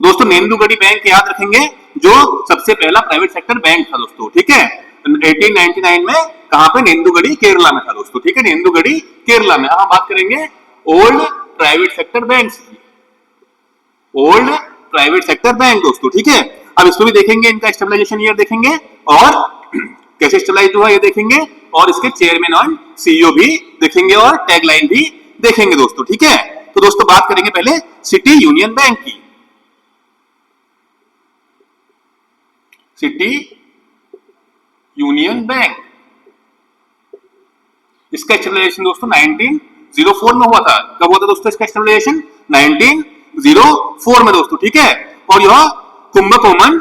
दोस्तों। नेंदुगढ़ी बैंक याद रखेंगे, जो सबसे पहला प्राइवेट सेक्टर बैंक था दोस्तों। ठीक है, 1899 में कहां पे, नेंदुगढ़ी केरला में था दोस्तों। ठीक है, नेंदुगढ़ी केरला में। अब बात करेंगे ओल्ड प्राइवेट सेक्टर बैंक्स की, ओल्ड प्राइवेट सेक्टर बैंक दोस्तों। ठीक है, अब इसको भी देखेंगे, इनका स्टेबलाइजेशन ईयर देखेंगे और कैसे स्टेबलाइज हुआ ये देखेंगे, और इसके चेयरमैन और सीईओ भी देखेंगे और टैगलाइन भी देखेंगे दोस्तों। ठीक है, तो दोस्तों बात करेंगे पहले सिटी यूनियन बैंक की। सिटी यूनियन बैंक, इसका स्टेबलाइजेशन दोस्तों 1904 में हुआ था। कब हुआ था दोस्तों इसका स्टेबलाइजेशन, 1904 में दोस्तों। ठीक है, और यह कुंभकोणम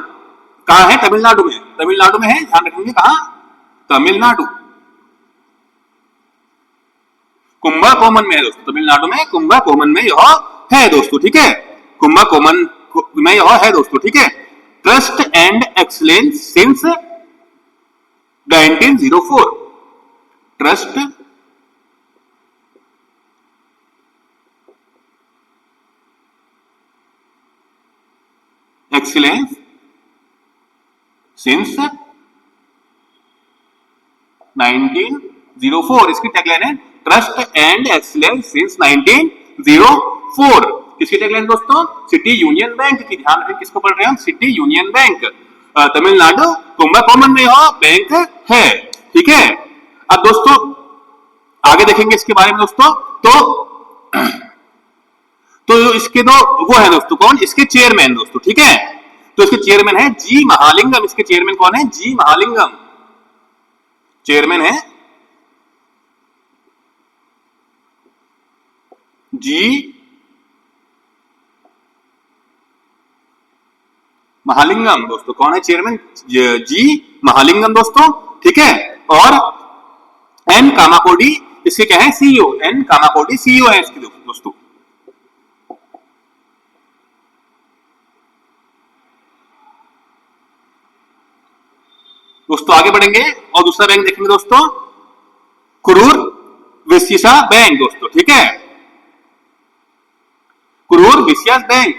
कहां है, तमिलनाडु में, तमिलनाडु में है, ध्यान रखेंगे कहां, तमिलनाडु। कुंभकोणम में है दोस्तों, तमिलनाडु में कुंभकोणम में यह है दोस्तों, ठीक है, कुंभकोणम में यह है दोस्तों, ठीक है। Trust and excellence since 1904, trust excellence since 1904, इसकी टैगलाइन है ट्रस्ट एंड एक्सीलेंस सिंस 1904। किसकी टैगलाइन दोस्तों? सिटी यूनियन बैंक की। ध्यान रखें, किसको पढ़ रहे हैं हम? City union bank, Tamil Nadu Kumbakonam में यह बैंक है, ठीक है। अब दोस्तों आगे देखेंगे इसके बारे में दोस्तों। तो इसके दो वो है दोस्तों, कौन? इसके चेयरमैन दोस्तों, ठीक है। तो इसके चेयरमैन है जी महालिंगम। इसके चेयरमैन कौन है? जी महालिंगम, चेयरमैन है जी महालिंगम दोस्तों। कौन है चेयरमैन? जी महालिंगम दोस्तों, ठीक है। और एन कामाकोडी इसके क्या है? सीईओ। एन कामाकोडी सीईओ है इसके दोस्तों। दोस्तों आगे बढ़ेंगे और दूसरा बैंक देखेंगे दोस्तों, कुरूर विश्या बैंक दोस्तों, ठीक है। कुरूर विश्या बैंक,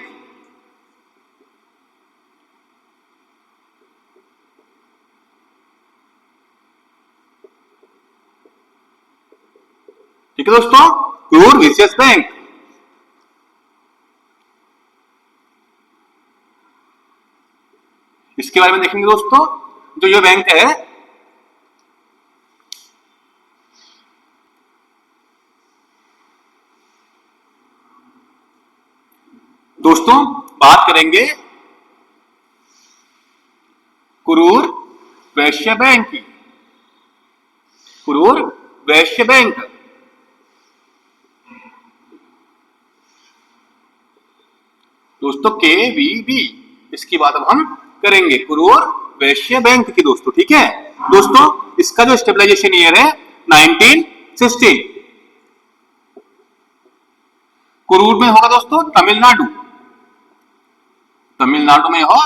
ठीक है दोस्तों, कुरूर विश्या बैंक। इसके बारे में देखेंगे दोस्तों। जो ये बैंक है दोस्तों, बात करेंगे कुरूर वैश्य बैंक की। कुरूर वैश्य बैंक, दोस्तों KVB, इसकी बात अब हम करेंगे, कुरूर वैश्य बैंक की दोस्तों, ठीक है। दोस्तों इसका जो स्टेबलाइजेशन ईयर है 1960। कुरूर में होगा दोस्तों तमिलनाडु, तमिलनाडु में हो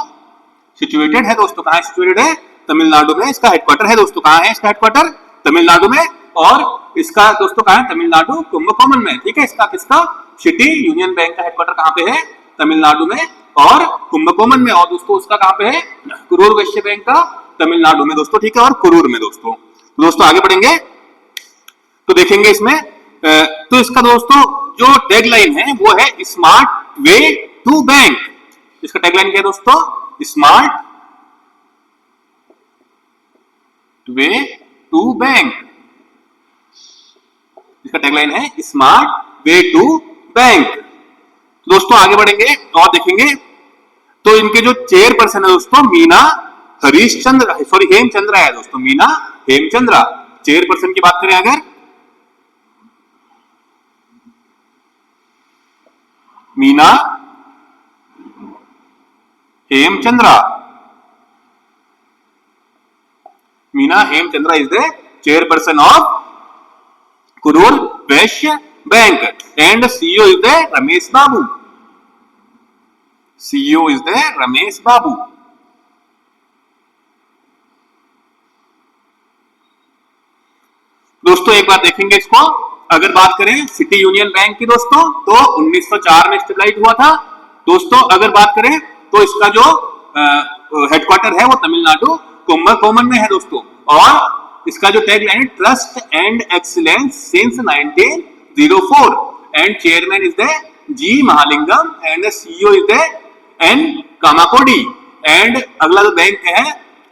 सिचुएटेड है दोस्तों। कहां सिचुएटेड है? तमिलनाडु में इसका हेडक्वार्टर है दोस्तों। कहां है इसका हेडक्वार्टर? तमिलनाडु में। और इसका दोस्तों कहां है? तमिलनाडु कुंभकोणम में, ठीक है। इसका किसका? सिटी यूनियन बैंक का हेडक्वार्टर कहां पे है? तमिलनाडु में और कुंभकोणम में। और दोस्तों उसका कहां पे है? कुरूर वैश्य बैंक का तमिलनाडु में दोस्तों, ठीक है, और कुरूर में दोस्तों। दोस्तों आगे बढ़ेंगे तो देखेंगे इसमें तो इसका दोस्तों जो टैगलाइन है वो है स्मार्ट वे टू बैंक। इसका टैगलाइन क्या है दोस्तों? Smart way to bank. इसका टैगलाइन है स्मार्ट वे टू बैंक। दोस्तों आगे बढ़ेंगे और देखेंगे तो इनके जो चेयरपर्सन है दोस्तों मीना हरीशचंद्र, सॉरी हेमचंद्रा है दोस्तों, मीना हेमचंद्रा। चेयरपर्सन की बात करें अगर, Meena Hemchandra, Meena Hemchandra is the chairperson of Karur Vysya bank and CEO is the Ramesh Babu. CEO is the Ramesh Babu. दोस्तों एक बार देखेंगे इसको, अगर बात करें सिटी यूनियन बैंक की दोस्तों तो 1904 में स्टेबलाइज हुआ था दोस्तों। अगर बात करें तो इसका जो हेडक्वार्टर है वो तमिलनाडु कुंभकोणम में है दोस्तों। और इसका जो टैगलाइन है trust and excellence since 1904 and chairman is the G Mahalingam and CEO is the N Kamakodi. And अगला जो बैंक है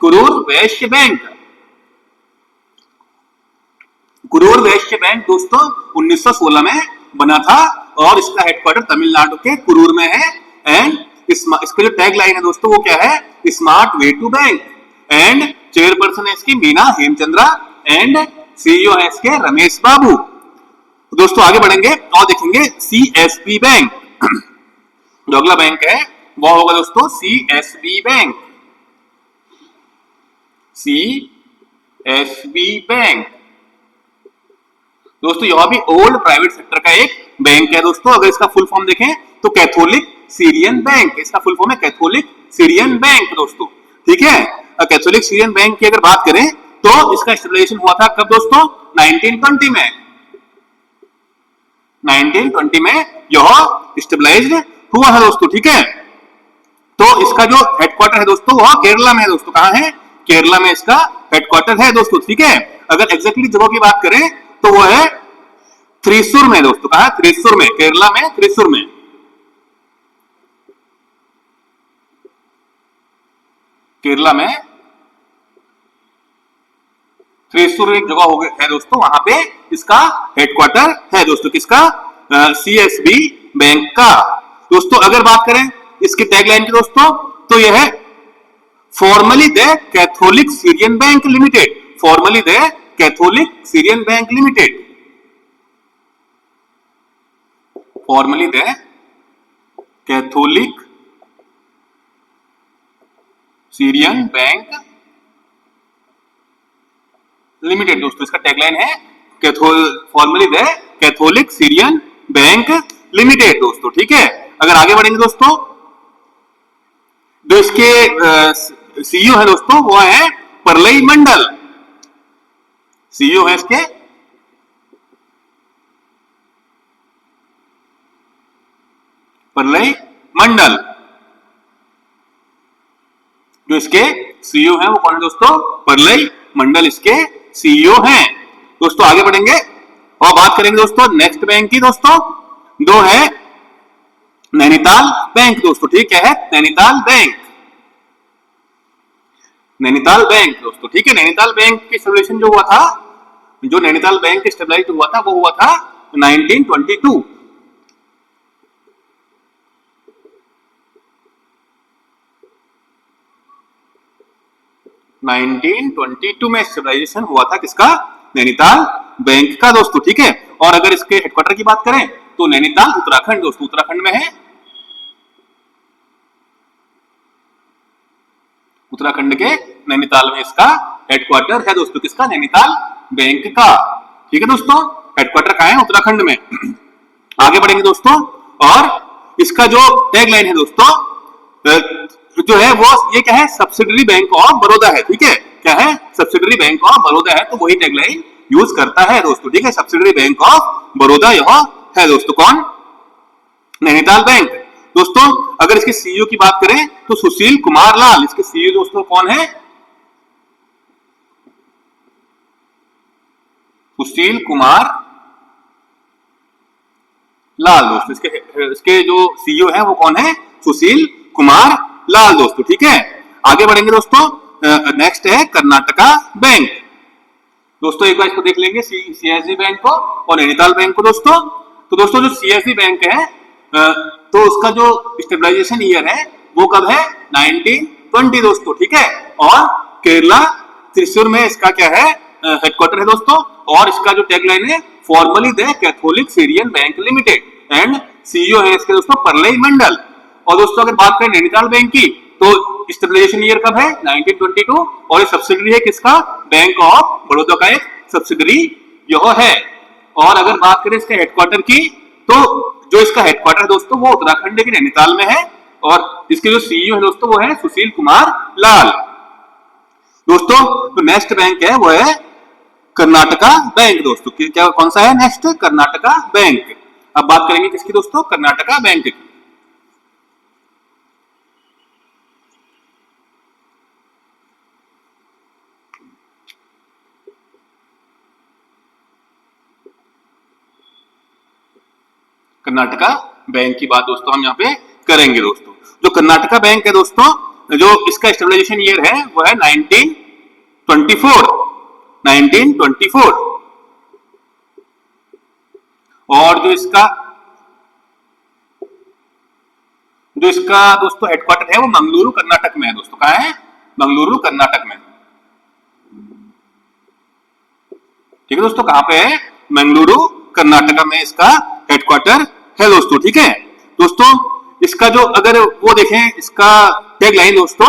कुरूर वैश्य बैंक। कुरूर वैश्य बैंक दोस्तों 1916 में बना था और इसका हेडक्वार्टर तमिलनाडु के कुरूर में है। एंड इसका जो टैग लाइन है दोस्तों वो क्या है? Smart way to bank. And chairperson है इसकी मीना हेमचंद्रा एंड सीईओ है इसके रमेश बाबू। दोस्तों आगे बढ़ेंगे और देखेंगे सीएसबी बैंक। जो अगला बैंक है वो होगा दोस्तों सीएसबी बैंक। सीएसबी बैंक दोस्तों यह भी ओल्ड प्राइवेट सेक्टर का एक बैंक है दोस्तों। अगर इसका फुल फॉर्म देखें तो कैथोलिक सीरियन बैंक, इसका फुल फॉर्म है कैथोलिक सीरियन बैंक दोस्तों, ठीक है। कैथोलिक सीरियन बैंक की अगर बात करें तो इसका स्टेबलाइजेशन हुआ था कब दोस्तों? 1920 में। 1920 में यह स्टेबलाइज्ड हुआ है दोस्तों, ठीक है। तो इसका जो हेडक्वार्टर है दोस्तों वह केरला में है दोस्तों। कहां है? केरला में इसका हेडक्वार्टर है दोस्तों, ठीक है। अगर एग्जैक्टली जगह की बात करें तो वो है त्रिशूर में दोस्तों। कहा? त्रिशूर में, केरला में त्रिशूर में। केरला में त्रिशूर एक जगह हो गया है दोस्तों, वहां पे इसका हेडक्वार्टर है दोस्तों। किसका? सीएसबी बैंक का। दोस्तों अगर बात करें इसकी टैगलाइन की दोस्तों तो यह है formally the Catholic Syrian bank limited. Formally the Catholic Syrian bank limited. Formally the Catholic Syrian bank limited दोस्तों, इसका टैगलाइन है formally the Catholic Syrian bank limited दोस्तों, ठीक है। अगर आगे बढ़ेंगे दोस्तों, जो इसके सीईओ है दोस्तों वो है परलई मंडल। सीईओ है इसके परलई मंडल। जो इसके सीईओ हैं वो कौन है दोस्तों? परलई मंडल इसके सीईओ हैं दोस्तों। आगे बढ़ेंगे और बात करेंगे दोस्तों नेक्स्ट बैंक की दोस्तों। दो है नैनीताल बैंक दोस्तों, ठीक है। नैनीताल बैंक, नैनीताल बैंक दोस्तों, ठीक है। नैनीताल बैंक की स्टेबलाइजेशन जो हुआ था, जो नैनीताल बैंक स्टेबलाइज हुआ था वो हुआ था 1922। 1922 में स्टेबलाइजेशन हुआ था किसका? नैनीताल बैंक का दोस्तों, ठीक है। और अगर इसके हेडक्वार्टर की बात करें तो नैनीताल उत्तराखंड दोस्तों, उत्तराखंड में है। उत्तराखंड के नैनीताल में इसका हेडक्वार्टर है दोस्तों। किसका? नैनीताल बैंक का, ठीक है दोस्तों। हेडक्वार्टर कहां है? उत्तराखंड में। आगे बढ़ेंगे दोस्तों और इसका जो टैगलाइन है दोस्तों जो है वो ये क्या है? सब्सिडरी बैंक ऑफ बड़ौदा है, ठीक है। क्या है? सब्सिडरी बैंक ऑफ बड़ौदा है, तो वही टैगलाइन यूज करता है दोस्तों, ठीक है। सब्सिडरी बैंक ऑफ बड़ौदा यह है दोस्तों। कौन? नैनीताल बैंक दोस्तों। अगर इसके सीईओ की बात करें तो सुशील कुमार लाल, इसके सीईओ दोस्तों कौन है? सुशील कुमार लाल दोस्तों। इसके जो सीईओ है वो कौन है? सुशील कुमार लाल दोस्तों, ठीक है। आगे बढ़ेंगे दोस्तों, नेक्स्ट है कर्नाटका बैंक दोस्तों। एक बार इसको देख लेंगे सीएसबी बैंक को और नैनीताल बैंक को दोस्तों। तो दोस्तों जो सीएसबी बैंक है तो उसका जो स्टेबलाइजेशन ईयर है वो कब है? 1920 दोस्तों, ठीक है। और केरला त्रिशूर में इसका क्या है? हेडक्वार्टर है दोस्तों। और इसका जो टैगलाइन है formally the Catholic Syrian bank limited and CEO है इसके दोस्तों परलई मंडल। और दोस्तों अगर बात करें नैनीताल बैंक की तो स्टेबलाइजेशन ईयर कब है? 1922। और ये सब्सिडरी है किसका? बैंक ऑफ बड़ौदा का एक सब्सिडरी यह है। और अगर बात करें इसके हेडक्वार्टर की तो जो इसका हेडक्वार्टर दोस्तों वो उत्तराखंड के नैनीताल में है। और इसके जो सीईओ है दोस्तों वो है सुशील कुमार लाल दोस्तों। तो नेक्स्ट बैंक है वो है कर्नाटका बैंक दोस्तों। क्या कौन सा है नेक्स्ट? कर्नाटका बैंक। अब बात करेंगे किसकी दोस्तों? कर्नाटका बैंक की। कर्नाटका बैंक की बात दोस्तों हम यहाँ पे करेंगे दोस्तों। जो कर्नाटका बैंक है दोस्तों, जो इसका स्टेबलाइजेशन ईयर है वो है 1924। 1924। और जो इसका दोस्तों हेडक्वार्टर है वो मंगलुरु कर्नाटक में है दोस्तों। कहां है? मंगलुरु कर्नाटक में, ठीक है दोस्तों। कहां पे है? मंगलुरु कर्नाटका में इसका हेडक्वार्टर है दोस्तों, ठीक है दोस्तों। इसका जो अगर वो देखें इसका टैगलाइन दोस्तों,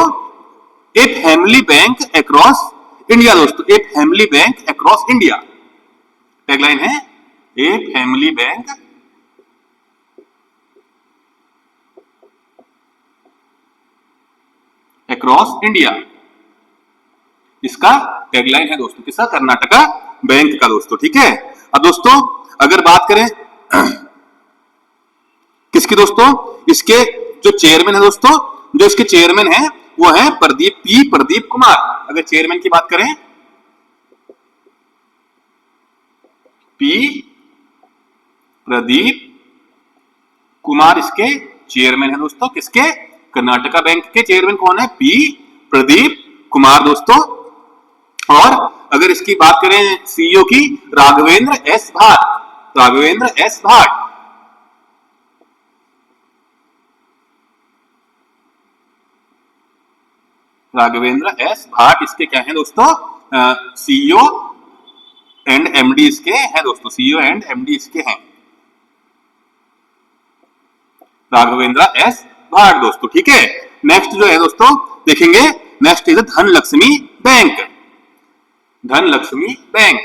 a family bank across India दोस्तों। A family bank across India tagline है a family bank across India, इसका टैगलाइन है दोस्तों किसका, कर्नाटका बैंक का दोस्तों। ठीक है, अब दोस्तों अगर बात करें किसकी दोस्तों, इसके जो चेयरमैन है दोस्तों, जो इसके चेयरमैन है वो है प्रदीप कुमार। अगर चेयरमैन की बात करें पी प्रदीप कुमार इसके चेयरमैन है दोस्तों, किसके, कर्नाटका बैंक के चेयरमैन कौन है, पी प्रदीप कुमार दोस्तों। और अगर इसकी बात करें सीईओ की, राघवेंद्र एस भाट, राघवेंद्र एस भाट। राघवेंद्र एस भाट इसके क्या है दोस्तों, सीईओ एंड एमडी इसके हैं दोस्तों, सीईओ एंड एमडी इसके हैं राघवेंद्र एस भाट दोस्तों। ठीक है, नेक्स्ट जो है दोस्तों देखेंगे, next is Dhanlaxmi bank, Dhanlaxmi bank.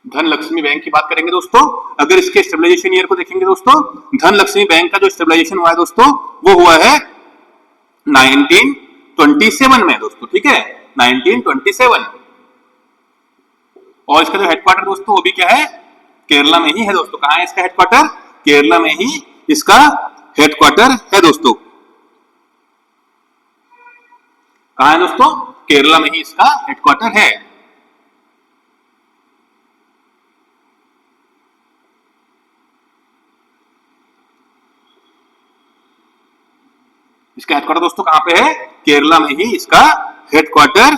Dhanlaxmi bank की बात करेंगे दोस्तों, अगर इसके स्टेबलाइजेशन ईयर को देखेंगे दोस्तों, धनलक्ष्मी बैंक का जो स्टेबलाइजेशन हुआ है दोस्तों वो हुआ है 1927 में दोस्तों। ठीक है, 1927। और इसका जो हेडक्वार्टर दोस्तों वो भी क्या है, केरला में ही है दोस्तों। कहां है इसका हेडक्वार्टर, केरला में ही इसका हेडक्वार्टर है दोस्तों। कहां है दोस्तों, केरला में ही इसका हेडक्वार्टर है। इसका हेडक्वार्टर दोस्तों कहां पे है, केरला में ही इसका हेडक्वार्टर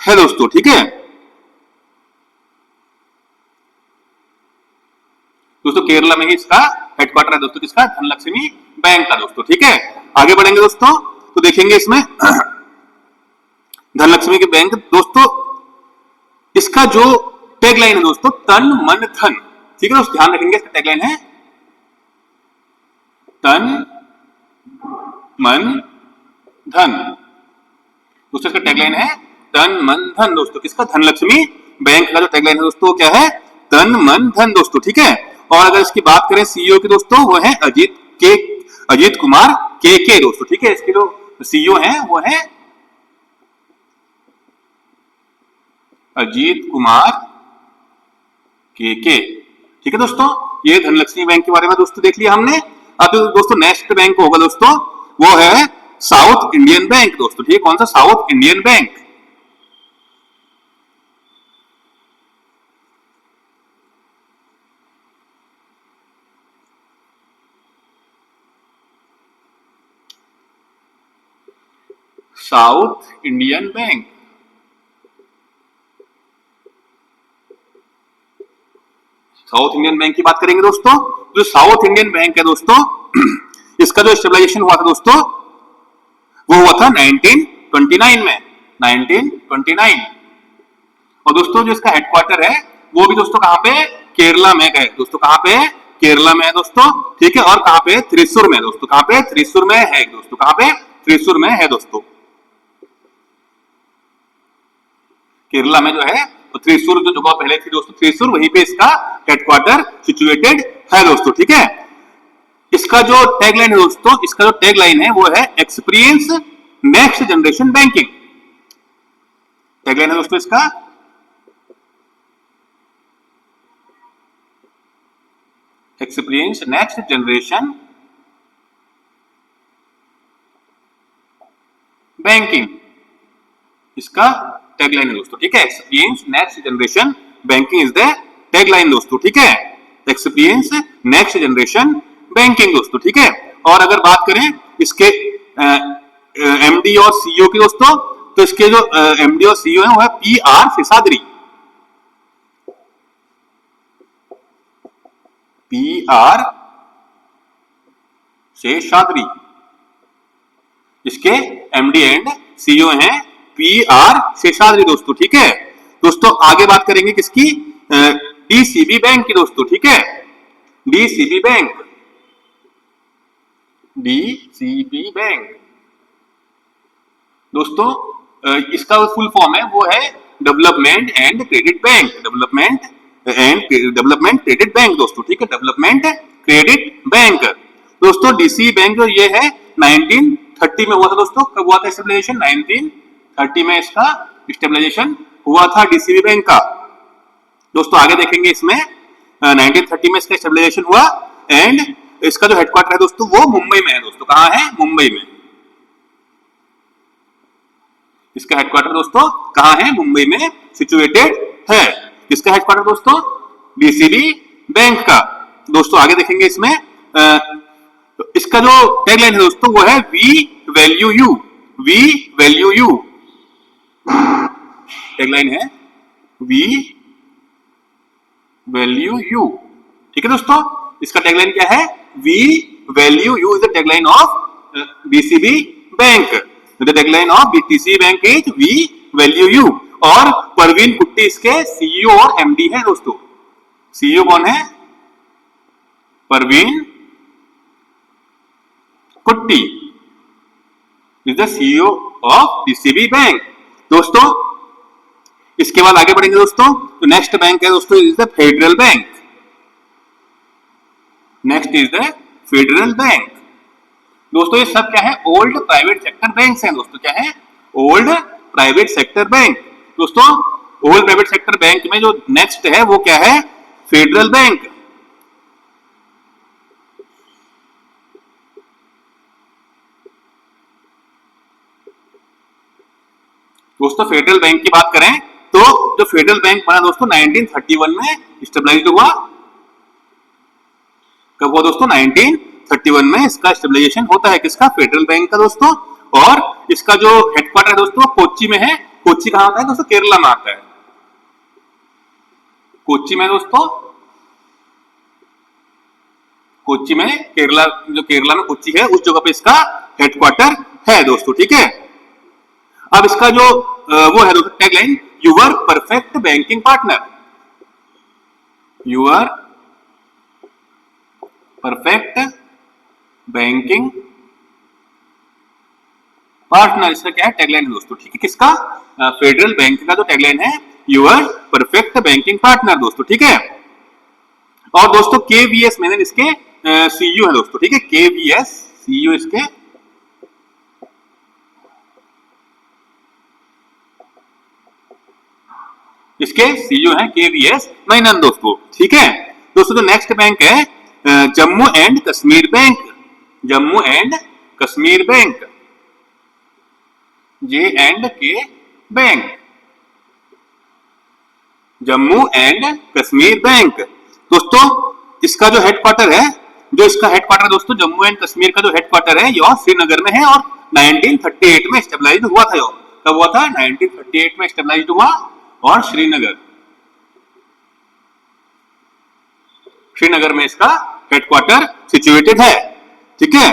है दोस्तों। ठीक है दोस्तों, केरला में ही इसका हेडक्वार्टर है दोस्तों, किसका, धनलक्ष्मी बैंक का दोस्तों। ठीक है, आगे बढ़ेंगे दोस्तों तो देखेंगे इसमें धनलक्ष्मी के बैंक दोस्तों, इसका जो टैगलाइन है दोस्तों, तन मन धन। ठीक है दोस्तों, ध्यान रखेंगे, इसका टैगलाइन है तन मन धन दोस्तों, इसका टैगलाइन है तन मन धन दोस्तों, किसका, धनलक्ष्मी बैंक का जो टैगलाइन है दोस्तों क्या है, तन मन धन दोस्तों। ठीक है, और अगर इसकी बात करें सीईओ की दोस्तों, वो है अजीत कुमार के दोस्तों। ठीक है, इसके जो सीईओ हैं वो है अजीत कुमार के। ठीक है दोस्तों, ये धनलक्ष्मी बैंक के बारे में दोस्तों देख लिया हमने। अब दोस्तों नेक्स्ट बैंक होगा दोस्तों वो है साउथ इंडियन बैंक दोस्तों। ठीक है, कौन सा, south Indian bank. South Indian bank, south Indian bank की बात करेंगे दोस्तों, जो साउथ इंडियन बैंक है दोस्तों इसका जो स्टेबलाइजेशन हुआ था दोस्तों वो हुआ था 1929 में, 1929। और दोस्तों जो इसका हेडक्वार्टर है वो भी दोस्तों कहां पे, केरला में है दोस्तों। कहां पे, केरला में है दोस्तों। ठीक है, और कहां पे, त्रिशूर में दोस्तों। कहां पे, त्रिशूर में है दोस्तों। कहां पे, त्रिशूर में है दोस्तों। केरला में जो है तो त्रिशूर जो जगह पहले थी दोस्तों, त्रिशूर, वहीं पे इसका हेडक्वार्टर सिचुएटेड है दोस्तों। ठीक है, इसका जो टैगलाइन है दोस्तों, इसका जो टैगलाइन है वो है experience next generation banking. Tagline है दोस्तों इसका एक्सपीरियंस नेक्स्ट जनरेशन बैंकिंग, इसका टैगलाइन है दोस्तों। ठीक है, experience next generation banking is the tagline दोस्तों। ठीक है, एक्सपीरियंस नेक्स्ट जनरेशन बैंकिंग दोस्तों। ठीक है, और अगर बात करें इसके एमडी और सीईओ की दोस्तों, तो इसके जो एमडी और सीईओ है वो है P R Seshadri, P R Seshadri. इसके एमडी एंड सीईओ हैं पी आर शेषाद्री दोस्तों। ठीक है दोस्तों, आगे बात करेंगे किसकी, डीसीबी बैंक की दोस्तों। ठीक है, डीसीबी बैंक, डीसीबी बैंक। दोस्तों इसका फुल फॉर्म है वो है development and credit bank, development credit bank दोस्तों, ठीक है, डेवलपमेंट क्रेडिट बैंक। दोस्तों डीसीबी बैंक जो ये है 1930 में हुआ था दोस्तों। कब हुआ था स्टेबलाइजेशन? 1930 में इसका स्टेबलाइजेशन हुआ था डीसीबी बैंक का। दोस्तों आगे देखेंगे इसमें 1930 में इसका स्टेबलाइजेशन हुआ एंड इसका जो हेडक्वार्टर है दोस्तों वो मुंबई में है दोस्तों। कहां है? मुंबई में। इसका हेडक्वार्टर दोस्तों कहां है? मुंबई में सिचुएटेड है। किसका हेडक्वार्टर दोस्तों? डीसीबी बैंक का। दोस्तों आगे देखेंगे इसमें इसका जो टैगलाइन है दोस्तों वो है we value you, we value you. Tagline है वी वैल्यू यू, ठीक है दोस्तों। इसका टैगलाइन क्या है? We value you is the tagline of DCB bank. The tagline of DCB bank is we value you. और परवीन कुट्टी इसके सीईओ और एमडी है दोस्तों। सीईओ कौन है? परवीन कुट्टी is the CEO of DCB bank दोस्तों। इसके बाद आगे बढ़ेंगे दोस्तों। तो नेक्स्ट बैंक है दोस्तों is the federal bank. Next is the federal bank. दोस्तों ये सब क्या है? ओल्ड प्राइवेट सेक्टर बैंक हैं दोस्तों। क्या है? Old private sector bank. दोस्तों ओल्ड प्राइवेट सेक्टर बैंक में जो नेक्स्ट है वो क्या है? Federal bank. दोस्तों फेडरल बैंक की बात करें तो जो फेडरल बैंक बना दोस्तों 1931 में स्टेबलाइज हुआ। कब हुआ दोस्तों? 1931 में इसका स्टेबलाइजेशन होता है। किसका? फेडरल बैंक का दोस्तों। और इसका जो हेडक्वार्टर है दोस्तों कोच्चि में है। कोच्चि कहां आता है दोस्तों? केरला में आता है। कोच्चि में दोस्तों, कोच्चि में, केरला, जो केरला में कोच्चि है उस जगह पे इसका हेडक्वार्टर है दोस्तों, ठीक है। अब इसका जो वो है दोस्तों tagline your perfect banking partner, your perfect banking partner. इसका क्या है? टैगलाइन है दोस्तों, ठीक है। किसका? फेडरल बैंक का जो टैगलाइन है यूर परफेक्ट बैंकिंग पार्टनर दोस्तों, ठीक है। और दोस्तों केवीएस मैंने इसके सीईओ है दोस्तों, ठीक है। केवीएस सीईओ इसके सीईओ है केवीएस मेनन दोस्तों, ठीक है। दोस्तों जो नेक्स्ट बैंक है Jammu and Kashmir bank, Jammu and Kashmir bank, J&K bank, Jammu and Kashmir bank. दोस्तों इसका जो हेडक्वार्टर है, जो इसका हेडक्वार्टर दोस्तों जम्मू एंड कश्मीर का जो हेडक्वार्टर है यह श्रीनगर में है और 1938 में स्टेबलाइज हुआ था। कब हुआ था? 1938 में स्टेबलाइज हुआ और श्रीनगर में इसका हेडक्वार्टर सिचुएटेड है, ठीक है।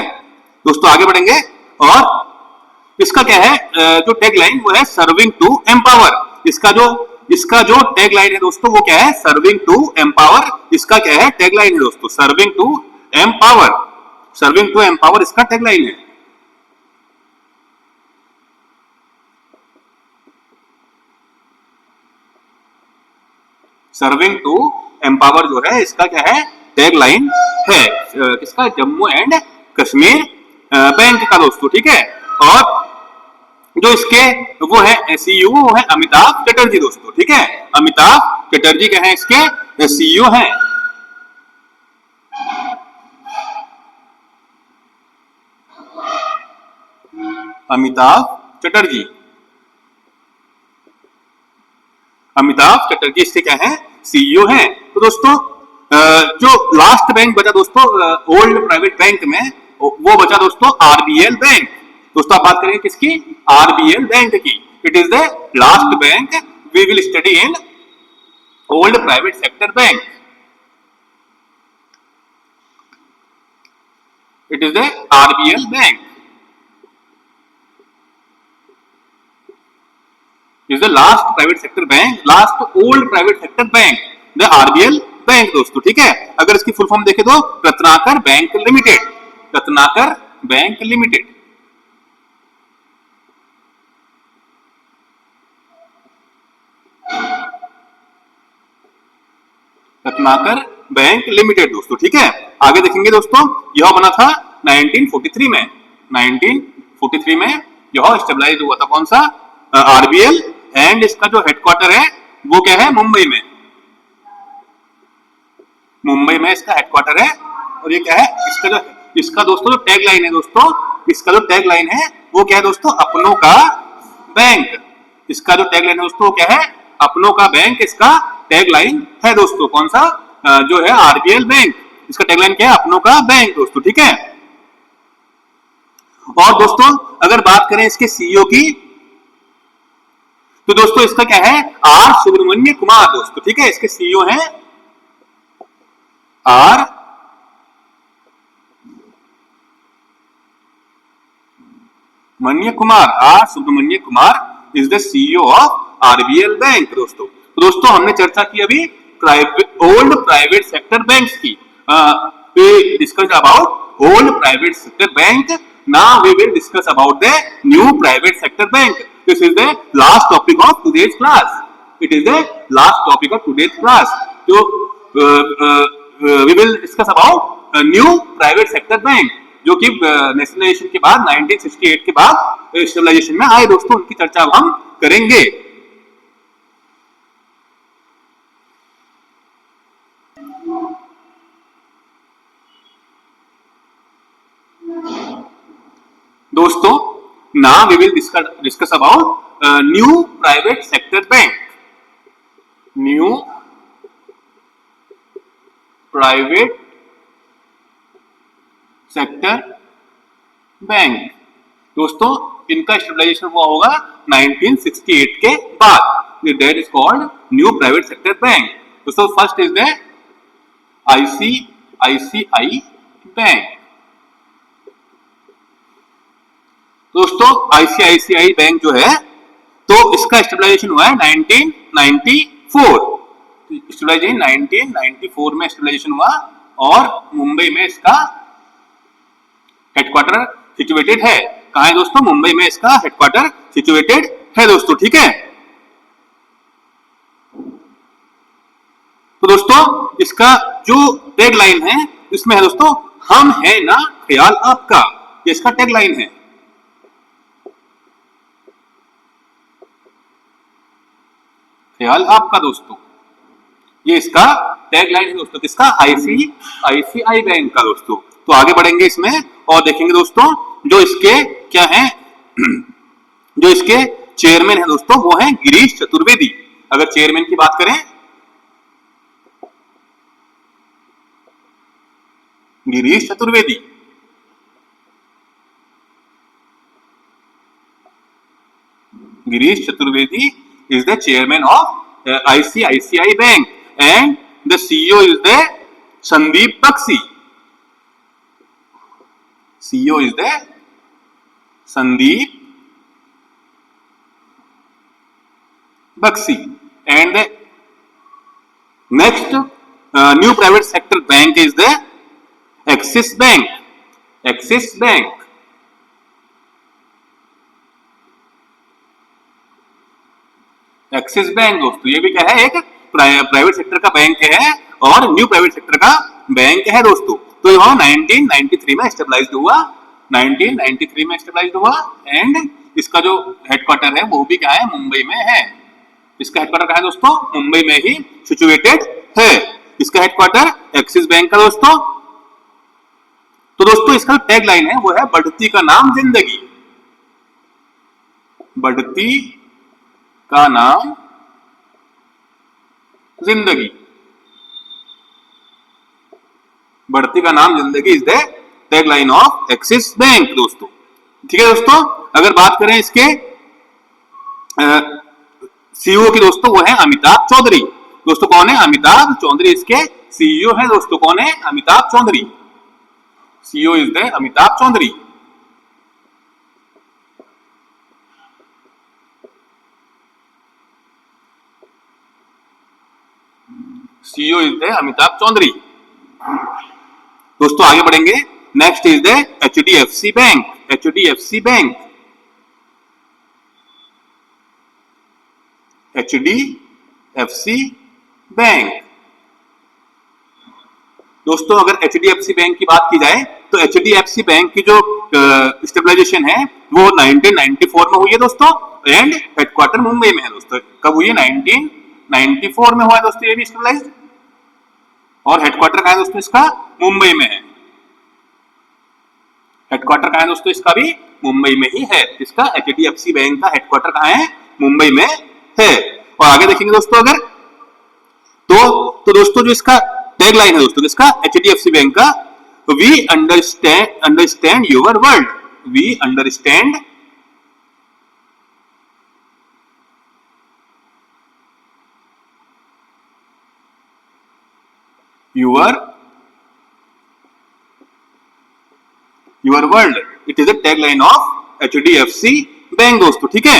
दोस्तों आगे बढ़ेंगे और इसका क्या है जो टैगलाइन वो है सर्विंग टू एम्पावर। इसका जो टैगलाइन है दोस्तों वो क्या है? Serving to empower. इसका क्या है? टैगलाइन है दोस्तों, serving to empower. Serving to empower इसका टैगलाइन है। सर्विंग टू एम्पावर जो है इसका क्या है? टैगलाइन है। किसका? जम्मू एंड कश्मीर बैंक का दोस्तों, ठीक है। और जो इसके वो है सीईओ वो है अमिताभ चटर्जी दोस्तों, ठीक है। अमिताभ चटर्जी क्या है? इसके सीईओ हैं। अमिताभ चटर्जी, अमिताभ चटर्जी इसके क्या है? सीईओ हैं। तो दोस्तों जो लास्ट बैंक बचा दोस्तों ओल्ड प्राइवेट बैंक में वो बचा दोस्तों आरबीएल बैंक। दोस्तों आप बात करेंगे किसकी? आरबीएल बैंक की। It is the last bank we will study in old private sector bank. It is the RBL bank, is the last private sector bank, last old private sector bank, the RBL bank दोस्तों, ठीक है। अगर इसकी full form देखें तो Ratnakar bank limited, Ratnakar bank limited, Ratnakar bank limited दोस्तों। ठीक है, आगे देखेंगे दोस्तों, यह बना था 1943 में। 1943 में यह स्टेबलाइज हुआ था, कौन सा, आरबीएल। एंड इसका जो हेडक्वार्टर है वो क्या है, मुंबई में। मुंबई में इसका हेडक्वार्टर है। और ये क्या है, इसका दोस्तों जो टैग लाइन है दोस्तों, इसका जो टैग लाइन है वो क्या है दोस्तों, अपनों का बैंक। इसका जो टैग लाइन है दोस्तों क्या है, अपनों का बैंक इसका टैग लाइन है दोस्तों। कौन सा, जो है आरबीएल बैंक, इसका टैग लाइन क्या है, अपनों का बैंक दोस्तों। ठीक है, और दोस्तों अगर बात करें इसके सीईओ की, तो दोस्तों इसका क्या है, आर सुब्रमण्य कुमार दोस्तों। ठीक है, इसके सीईओ हैं R Subramanya Kumar. R Subramanya Kumar is the CEO of RBL bank दोस्तों। तो दोस्तों हमने चर्चा की अभी ओल्ड प्राइवेट सेक्टर बैंक्स की। we discussed about old private sector bank. Now we will discuss about the new private sector bank. This is the last topic of today's class. It is the last topic of today's class. So we will discuss about new private sector bank, जो कि nationalisation के बाद 1968 के बाद stabilization में आए दोस्तों, उनकी चर्चा हम करेंगे। दोस्तों now we will discuss about new private sector bank. New private sector bank दोस्तों, इनका स्टेबलाइजेशन हुआ होगा 1968 के बाद। That is called new private sector bank दोस्तों। First is the ICICI bank दोस्तों। आईसीआईसीआई बैंक जो है, तो इसका स्टेबलाइजेशन हुआ है 1994। स्टेबलाइजेशन 1994 में स्टेबलाइजेशन हुआ, और मुंबई में इसका हेडक्वार्टर सिचुएटेड है। कहां है दोस्तों, मुंबई में इसका हेडक्वार्टर सिचुएटेड है दोस्तों। ठीक है, तो दोस्तों इसका जो टैग लाइन है इसमें है दोस्तों, हम है ना ख्याल आपका, ये इसका टैग लाइन है। ख्याल आपका दोस्तों, ये इसका टैग लाइन है दोस्तों, किसका, आईसीआईसीआई बैंक का दोस्तों। तो आगे बढ़ेंगे इसमें और देखेंगे दोस्तों, जो इसके क्या है, जो इसके चेयरमैन है दोस्तों, वो है गिरीश चतुर्वेदी। अगर चेयरमैन की बात करें, Girish Chaturvedi. Girish Chaturvedi is the chairman of ICICI Bank, and the CEO is the Sandeep Bakshi. CEO is the Sandeep Bakshi, and the next new private sector bank is the Axis Bank. Axis Bank. Axis bank दोस्तों, ये भी क्या है, एक private sector का bank है और new private sector का बैंक है दोस्तों। तो यह 1993 में स्टेबलाइज हुआ, 1993 में स्टेबलाइज हुआ, एंड इसका जो हेडक्वार्टर है वो भी क्या है, मुंबई में है। इसका हेडक्वार्टर कहाँ है दोस्तों, मुंबई में ही सिचुएटेड है इसका हेडक्वार्टर एक्सिस बैंक का दोस्तों। तो दोस्तों इसका टैग लाइन है वो है, बढ़ती का नाम जिंदगी। बढ़ती का नाम जिंदगी। बढ़ती का नाम जिंदगी is the tag line of axis bank दोस्तों। ठीक है दोस्तों, अगर बात करें इसके सीईओ की दोस्तों, वो है अमिताभ चौधरी दोस्तों। कौन है, अमिताभ चौधरी इसके सीईओ है दोस्तों। कौन है, Amitabh Chaudhary. CEO is the Amitabh Chaudhary. CEO is the Amitabh Chaudhary दोस्तों। आगे बढ़ेंगे, next is the HDFC bank. HDFC bank, HDFC bank दोस्तों अगर HDFC बैंक की बात की जाए तो HDFC बैंक की जो स्टेबलाइजेशन है वो 1994 में हुई है दोस्तों, एंड हेडक्वार्टर मुंबई में है दोस्तों। कब हुई है? 1994 में हुआ है दोस्तों ये भी स्टेबलाइज, और हेडक्वार्टर कहां है दोस्तों इसका? मुंबई में है। हेडक्वार्टर कहां है दोस्तों इसका भी? मुंबई में ही है। इसका HDFC बैंक का हेडक्वार्टर कहां है? मुंबई में है। और आगे देखेंगे दोस्तों अगर तो दोस्तों जो इसका टैग लाइन है दोस्तों इसका HDFC बैंक का, we understand your world, we understand your world, it is a tag line of HDFC bank दोस्तों, ठीक है।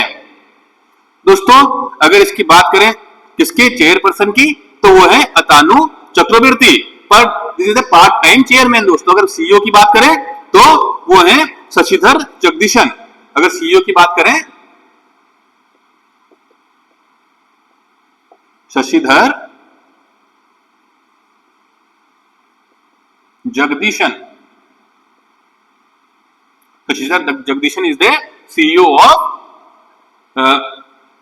दोस्तों अगर इसकी बात करें किसके चेयरपर्सन की, तो वो है अतानु चक्रवर्ती, पर this is the part time chairman दोस्तों। अगर सीईओ की बात करें तो वो है शशिधर जगदीशन। अगर सीईओ की बात करें Shashidhar Jagdishan, Shashidhar Jagdishan is the CEO of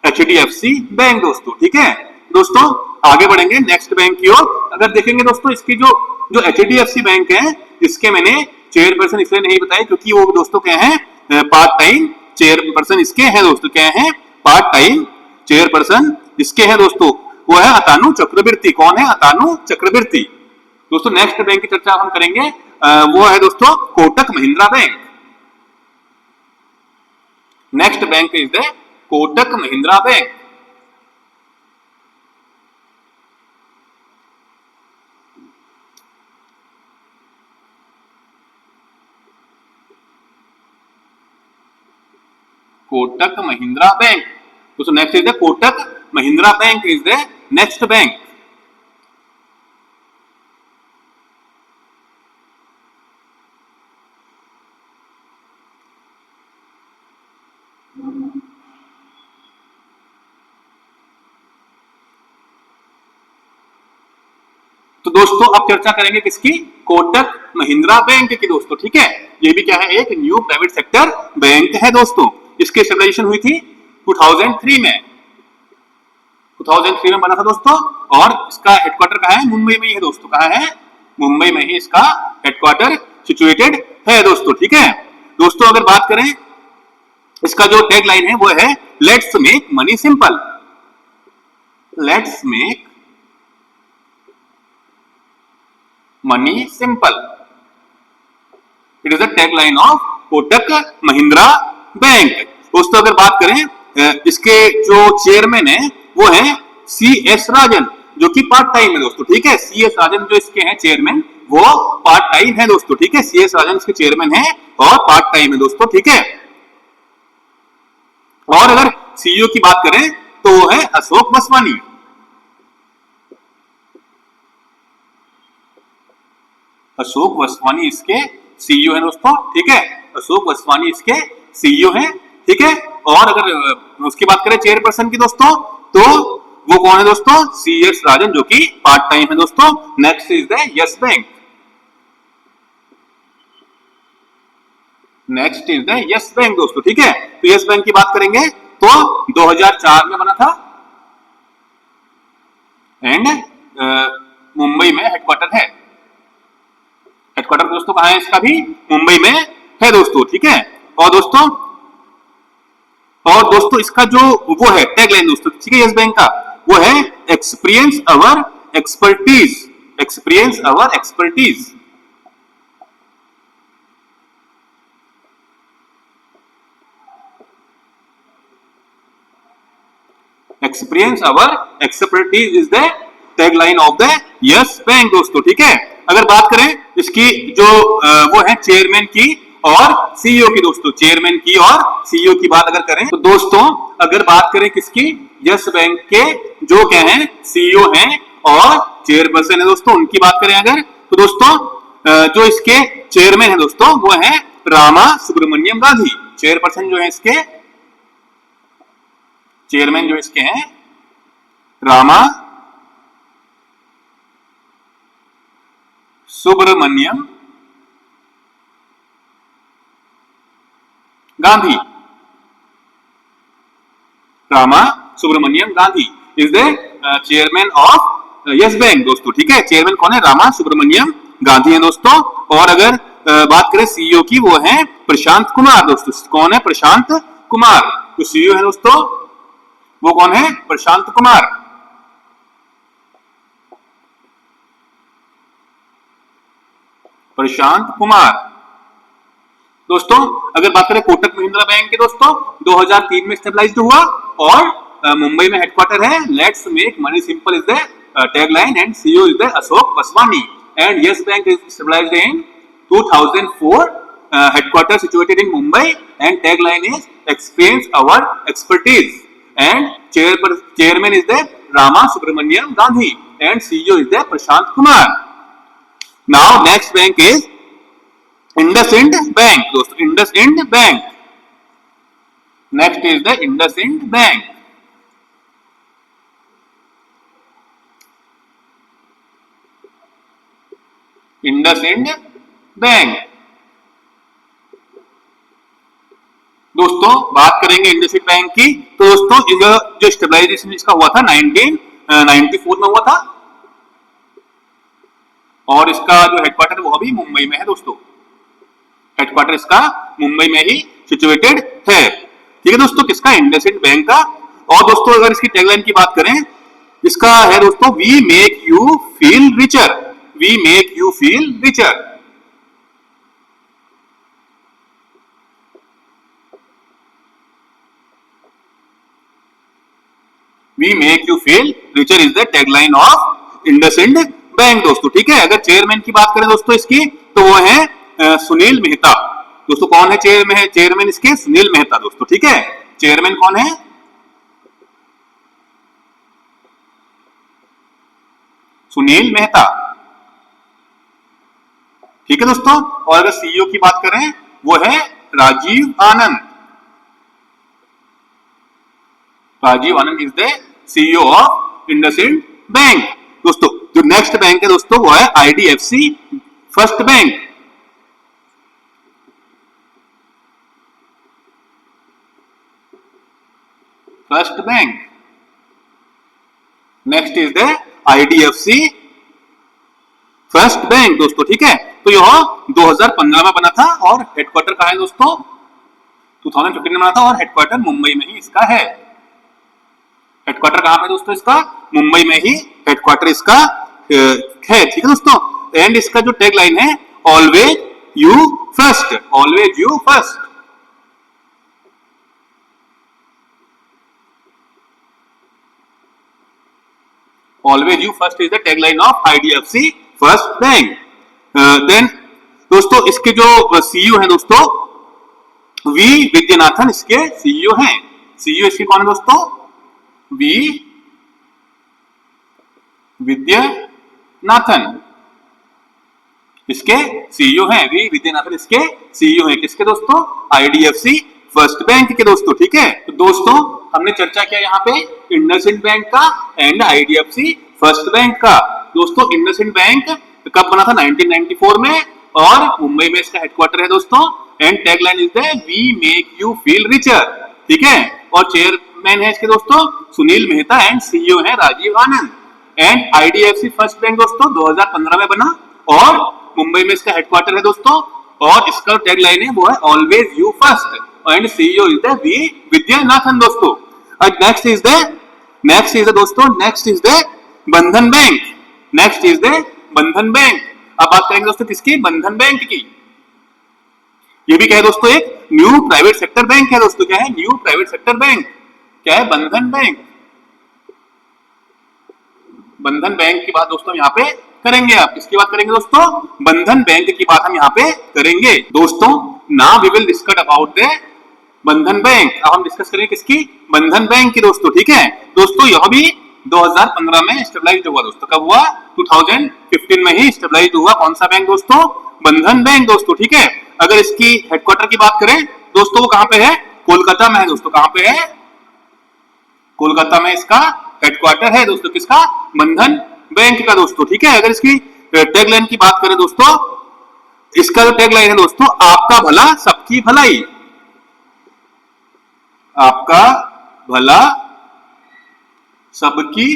HDFC bank दोस्तों, ठीक है। दोस्तों आगे बढ़ेंगे नेक्स्ट बैंक की ओर। अगर देखेंगे दोस्तों इसकी जो HDFC बैंक है, इसके मैंने चेयरपर्सन इसलिए नहीं बताया क्योंकि वो दोस्तों क्या है? पार्ट टाइम चेयरपर्सन इसके हैं दोस्तों। क्या है? पार्ट टाइम चेयरपर्सन इसके हैं दोस्तों, वो है अतानु चक्रवर्ती। कौन है? अतानु चक्रवर्ती दोस्तों। नेक्स्ट बैंक की चर्चा हम करेंगे, वो है दोस्तों Kotak Mahindra bank. Next bank is the Kotak Mahindra bank. Kotak Mahindra bank दोस्तों, next is the Kotak Mahindra bank is the next bank. तो दोस्तों अब चर्चा करेंगे किसकी? कोटक महिंद्रा बैंक की दोस्तों, ठीक है। ये भी क्या है? एक न्यू प्राइवेट सेक्टर बैंक है दोस्तों। इसकी स्टेबलाइजेशन हुई थी 2003 में, 2003 में बना था दोस्तों। और इसका हेडक्वार्टर कहां है? मुंबई में ही है दोस्तों। कहां है? मुंबई में ही इसका हेडक्वार्टर सिचुएटेड है दोस्तों, ठीक है। दोस्तों अगर बात करें इसका जो टैग लाइन है वो है let's make money simple, let's make money simple, it is the tag line of Kotak Mahindra bank. दोस्तों अगर बात करें इसके जो चेयरमैन है वो है CS राजन, जो कि पार्ट टाइम है दोस्तों, ठीक है। CS राजन जो इसके हैं चेयरमैन वो पार्ट टाइम है दोस्तों, ठीक है। CS राजन इसके चेयरमैन है और पार्ट टाइम है दोस्तों, ठीक है। और अगर सीईओ की बात करें तो वो है अशोक वसवानी, अशोक वसवानी इसके सीईओ है दोस्तों, ठीक है। अशोक वसवानी इसके सीईओ है, ठीक है। और अगर उसकी बात करें चेयरपर्सन की दोस्तों, तो वो कौन है दोस्तों? CS राजन, जो कि पार्ट टाइम है दोस्तों। Next is the yes bank, next is the yes bank दोस्तों, ठीक है। तो यस बैंक की बात करेंगे तो 2004 में बना था एंड मुंबई में हेडक्वार्टर है। हेडक्वार्टर दोस्तों कहां है इसका भी? मुंबई में है दोस्तों, ठीक है। और दोस्तों इसका जो वो है टैग लाइन दोस्तों, ठीक है, यस बैंक का, वो है experience our expertise, experience our expertise. Experience our expertise is the tag line of the yes bank दोस्तों, ठीक है। अगर बात करें इसकी जो वो है चेयरमैन की और सीईओ की दोस्तों, चेयरमैन की और सीईओ की बात अगर करें तो दोस्तों अगर बात करें किसकी? यस बैंक के जो क्या है? सीईओ हैं और चेयरपर्सन है दोस्तों, उनकी बात करें अगर तो दोस्तों जो इसके चेयरमैन है दोस्तों वो है रामा सुब्रमण्यम गांधी। चेयरपर्सन जो है इसके, चेयरमैन जो इसके हैं Rama Subramaniam Gandhi, Rama Subramaniam Gandhi is the chairman of Yes bank दोस्तों, ठीक है। चेयरमैन कौन है? रामा सुब्रमण्यम गांधी है दोस्तों। और अगर बात करें सीईओ की, वो है प्रशांत कुमार दोस्तों। कौन है? प्रशांत कुमार। तो सीईओ है दोस्तों, वो कौन है? प्रशांत कुमार। प्रशांत कुमार दोस्तों। अगर बात करें कोटक महिंद्रा बैंक के दोस्तों, 2003 में स्टेबलाइज्ड हुआ और मुंबई में हेडक्वार्टर है। Let's make money simple is the tagline and CEO is the Ashok Vaswani and Yes bank is stabilised in 2004, headquarters situated in Mumbai and tagline is experience our expertise and chairman is the Rama Subramaniam Gandhi and CEO is the Prashant Kumar. Now next bank is IndusInd Bank दोस्तों, IndusInd Bank. Next is the IndusInd Bank. IndusInd Bank दोस्तों। बात करेंगे IndusInd bank की, तो दोस्तों जो stabilization इसका हुआ था 1994 में हुआ था और इसका जो हेडक्वार्टर वो भी मुंबई में है दोस्तों। हेडक्वार्टर इसका मुंबई में ही सिचुएटेड है, ठीक है दोस्तों। किसका? IndusInd बैंक का। और दोस्तों अगर इसकी टैगलाइन की बात करें, इसका है दोस्तों we make you feel richer, we make you feel richer. We make you feel richer is the tagline of IndusInd bank दोस्तों, ठीक है। अगर चेयरमैन की बात करें दोस्तों इसकी, तो वो है सुनील मेहता दोस्तों। कौन है चेयरमैन इसके? सुनील मेहता दोस्तों, ठीक है। चेयरमैन कौन है? सुनील मेहता, ठीक है दोस्तों। और अगर सीईओ की बात करें, वो है Rajiv Anand. Rajiv Anand is the CEO of IndusInd bank दोस्तों। जो नेक्स्ट बैंक है दोस्तों, वो है IDFC first bank. First bank. Next is the IDFC first bank दोस्तों, ठीक है। तो यह 2015 में बना था और हेडक्वार्टर कहां है दोस्तों? 2015 में बना था और हेडक्वार्टर मुंबई में ही इसका है। हेडक्वार्टर कहां पे दोस्तों इसका? मुंबई में ही हेडक्वार्टर इसका है, ठीक है दोस्तों। एंड इसका जो टैगलाइन है always you first, always you first. Always you first is the tagline of IDFC first bank. Then दोस्तों इसके जो सीईओ हैं दोस्तों, वी विद्यानाथन इसके सीईओ हैं। सीईओ इसके कौन है दोस्तों? वी विद्यानाथन इसके सीईओ हैं। वी विद्यानाथन इसके सीईओ हैं। किसके दोस्तों? IDFC फर्स्ट बैंक के दोस्तों, ठीक है। तो दोस्तों हमने चर्चा किया यहाँ पे IndusInd बैंक का एंड IDFC फर्स्ट बैंक का। दोस्तों IndusInd बैंक कब बना था? 1994 में और मुंबई में इसका हेडक्वार्टर है दोस्तों। And tagline is the we make you feel richer, ठीक है। और चेयरमैन है इसके दोस्तों सुनील मेहता एंड सीईओ है राजीव आनंद। एंड IDFC फर्स्ट बैंक दोस्तों 2015 में बना और मुंबई में इसका हेडक्वार्टर है दोस्तों। और इसका टैगलाइन है वो है always you first and CEO is the V Vaidyanathan दोस्तों। नेक्स्ट इज द दोस्तों next is the Bandhan bank. Next is the Bandhan bank. अब बात करेंगे दोस्तों किसकी? बंधन बैंक की। ये भी क्या है दोस्तों? एक न्यू प्राइवेट सेक्टर बैंक है दोस्तों। क्या है? New private sector bank. क्या है? बंधन बैंक। बंधन बैंक की बात दोस्तों यहाँ पे करेंगे। आप किसकी बात करेंगे दोस्तों? बंधन बैंक की बात हम यहाँ पे करेंगे दोस्तों। Now we will discuss about the Bandhan bank. अब हम डिस्कस करेंगे किसकी? बंधन बैंक की दोस्तों, ठीक है। दोस्तों यह भी 2015 में स्टेबलाइज हुआ दोस्तों। कब हुआ? 2015 में ही स्टेबलाइज हुआ। कौन सा बैंक दोस्तों? बंधन बैंक दोस्तों, ठीक है। अगर इसकी हेडक्वार्टर की बात करें दोस्तों, वो कहां पे है? कोलकाता में है दोस्तों। कहां पे है? कोलकाता में इसका हेडक्वार्टर है दोस्तों। किसका? बंधन बैंक का दोस्तों, ठीक है। अगर इसकी टैगलाइन की बात करें दोस्तों, इसका जो टैगलाइन है दोस्तों, आपका भला सबकी भलाई, आपका भला सबकी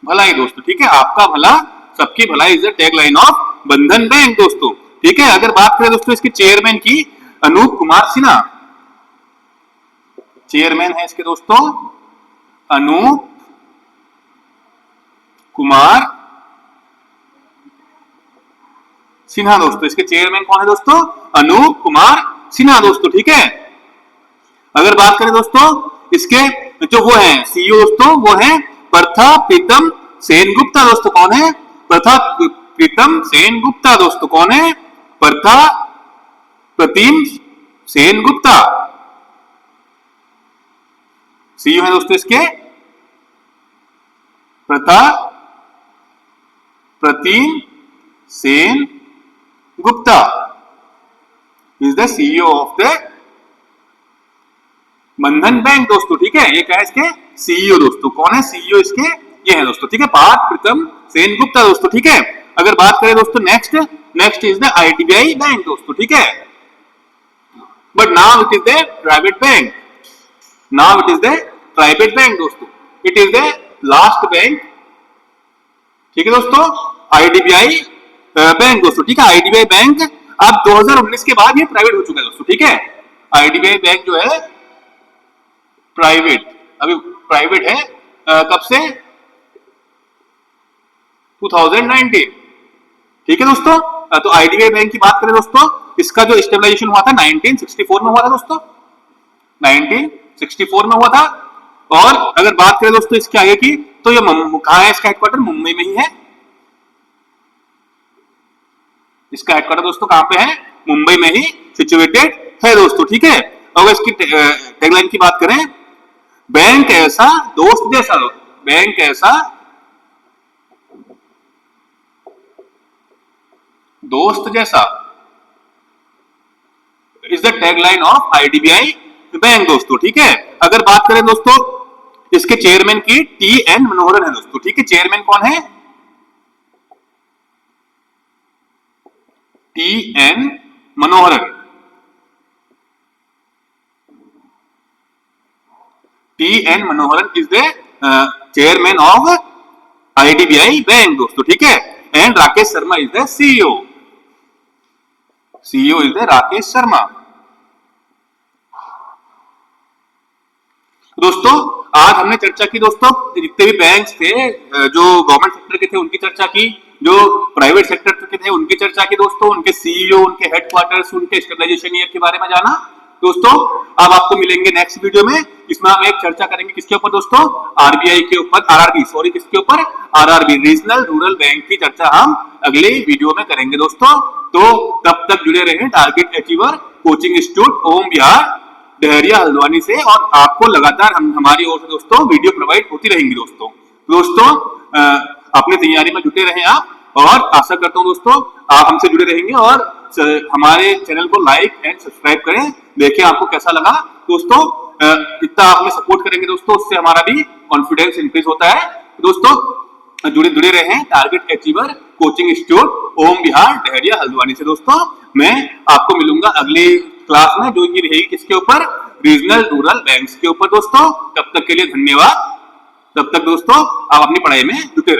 भलाई दोस्तों, ठीक है। आपका भला सबकी भलाई इज द टैगलाइन ऑफ बंधन बैंक दोस्तों, ठीक है। अगर बात करें दोस्तों इसके चेयरमैन की, अनूप कुमार सिन्हा, चेयरमैन है इसके दोस्तों अनूप कुमार सिन्हा दोस्तों। इसके चेयरमैन कौन है दोस्तों? अनूप कुमार सिन्हा दोस्तों, ठीक है। अगर बात करें दोस्तों इसके जो वो है सीईओ दोस्तों, वो है प्रथा प्रीतम सेनगुप्ता दोस्तों। कौन है? प्रथा प्रीतम सेनगुप्ता दोस्तों। कौन है? प्रथा प्रतिम सेनगुप्ता सीईओ है दोस्तों इसके, Partha Pratim Sen Gupta is the CEO of the Bandhan bank दोस्तों, ठीक है। ये क्या है इसके सीईओ दोस्तों। कौन है सीईओ इसके? ये है दोस्तों, ठीक है, पार्थ प्रीतम सेन गुप्ता दोस्तों, ठीक है। अगर बात करें दोस्तों next is the IDBI bank दोस्तों, ठीक है। But now it is the private bank, now it is the private bank दोस्तों, it is the last bank, ठीक है दोस्तों, आईडीबीआई बैंक दोस्तों, ठीक है। आईडीबीआई बैंक अब 2019 के बाद ये प्राइवेट हो चुका है दोस्तों, ठीक है। आईडीबीआई बैंक जो है प्राइवेट, अभी प्राइवेट है कब से? 2019, ठीक है दोस्तों। तो आईडीबीआई बैंक की बात करें दोस्तों, इसका जो स्टेबलाइजेशन हुआ था 1964 में हुआ था दोस्तों, 1964 में हुआ था। और अगर बात करें दोस्तों इसके आगे की, तो ये कहां है? इसका हेडक्वार्टर मुंबई में ही है। इसका हेडक्वार्टर दोस्तों कहां पे है? मुंबई में ही सिचुएटेड है दोस्तों, ठीक है। अगर इसकी टैगलाइन की बात करें, बैंक ऐसा दोस्त जैसा, बैंक ऐसा दोस्त जैसा is the tagline of IDBI bank दोस्तों, ठीक है। अगर बात करें दोस्तों इसके चेयरमैन की, टी एन मनोहरन है दोस्तों, ठीक है। चेयरमैन कौन है? T N Manoharan, T N Manoharan is the chairman of IDBI bank दोस्तों, ठीक है। And Rakesh Sharma is the CEO, CEO is the Rakesh Sharma दोस्तों। आज हमने चर्चा की दोस्तों, जितने भी बैंक्स थे, जो गवर्नमेंट सेक्टर के थे उनकी चर्चा की, जो प्राइवेट सेक्टर के थे उनकी चर्चा की दोस्तों, उनके सीईओ, उनके हेडक्वार्टर्स, उनके स्टेबलाइजेशन ईयर के बारे में जाना दोस्तों। अब आपको मिलेंगे नेक्स्ट वीडियो में, इसमें हम एक चर्चा करेंगे किसके ऊपर दोस्तों? आरबीआई के ऊपर, आरआरबी, सॉरी, किसके ऊपर? आरआरबी, रीजनल रूरल बैंक की चर्चा हम अगले वीडियो में करेंगे दोस्तों। तो तब तक जुड़े रहें target achiever coaching institute Om Bihar Dahariya Haldwani से, और आपको लगातार हमारी ओर से दोस्तों वीडियो प्रोवाइड होती रहेंगी दोस्तों अपनी तैयारी में जुटे रहें आप, और आशा करता हूं दोस्तों आप हमसे जुड़े रहेंगे और हमारे चैनल को लाइक एंड सब्सक्राइब करें। देखें आपको कैसा लगा दोस्तों, जितना आप हमें सपोर्ट करेंगे दोस्तों, उससे हमारा भी कॉन्फिडेंस इंक्रीज होता है दोस्तों। जुड़े रहें target achiever coaching institute Om Bihar Dahariya Haldwani से दोस्तों। मैं आपको मिलूंगा अगली क्लास में, जो ये रहेगी किसके ऊपर? रीजनल रूरल बैंक्स के ऊपर दोस्तों। तब तक के लिए धन्यवाद। तब तक दोस्तों आप अपनी पढ़ाई में जुटे रहें।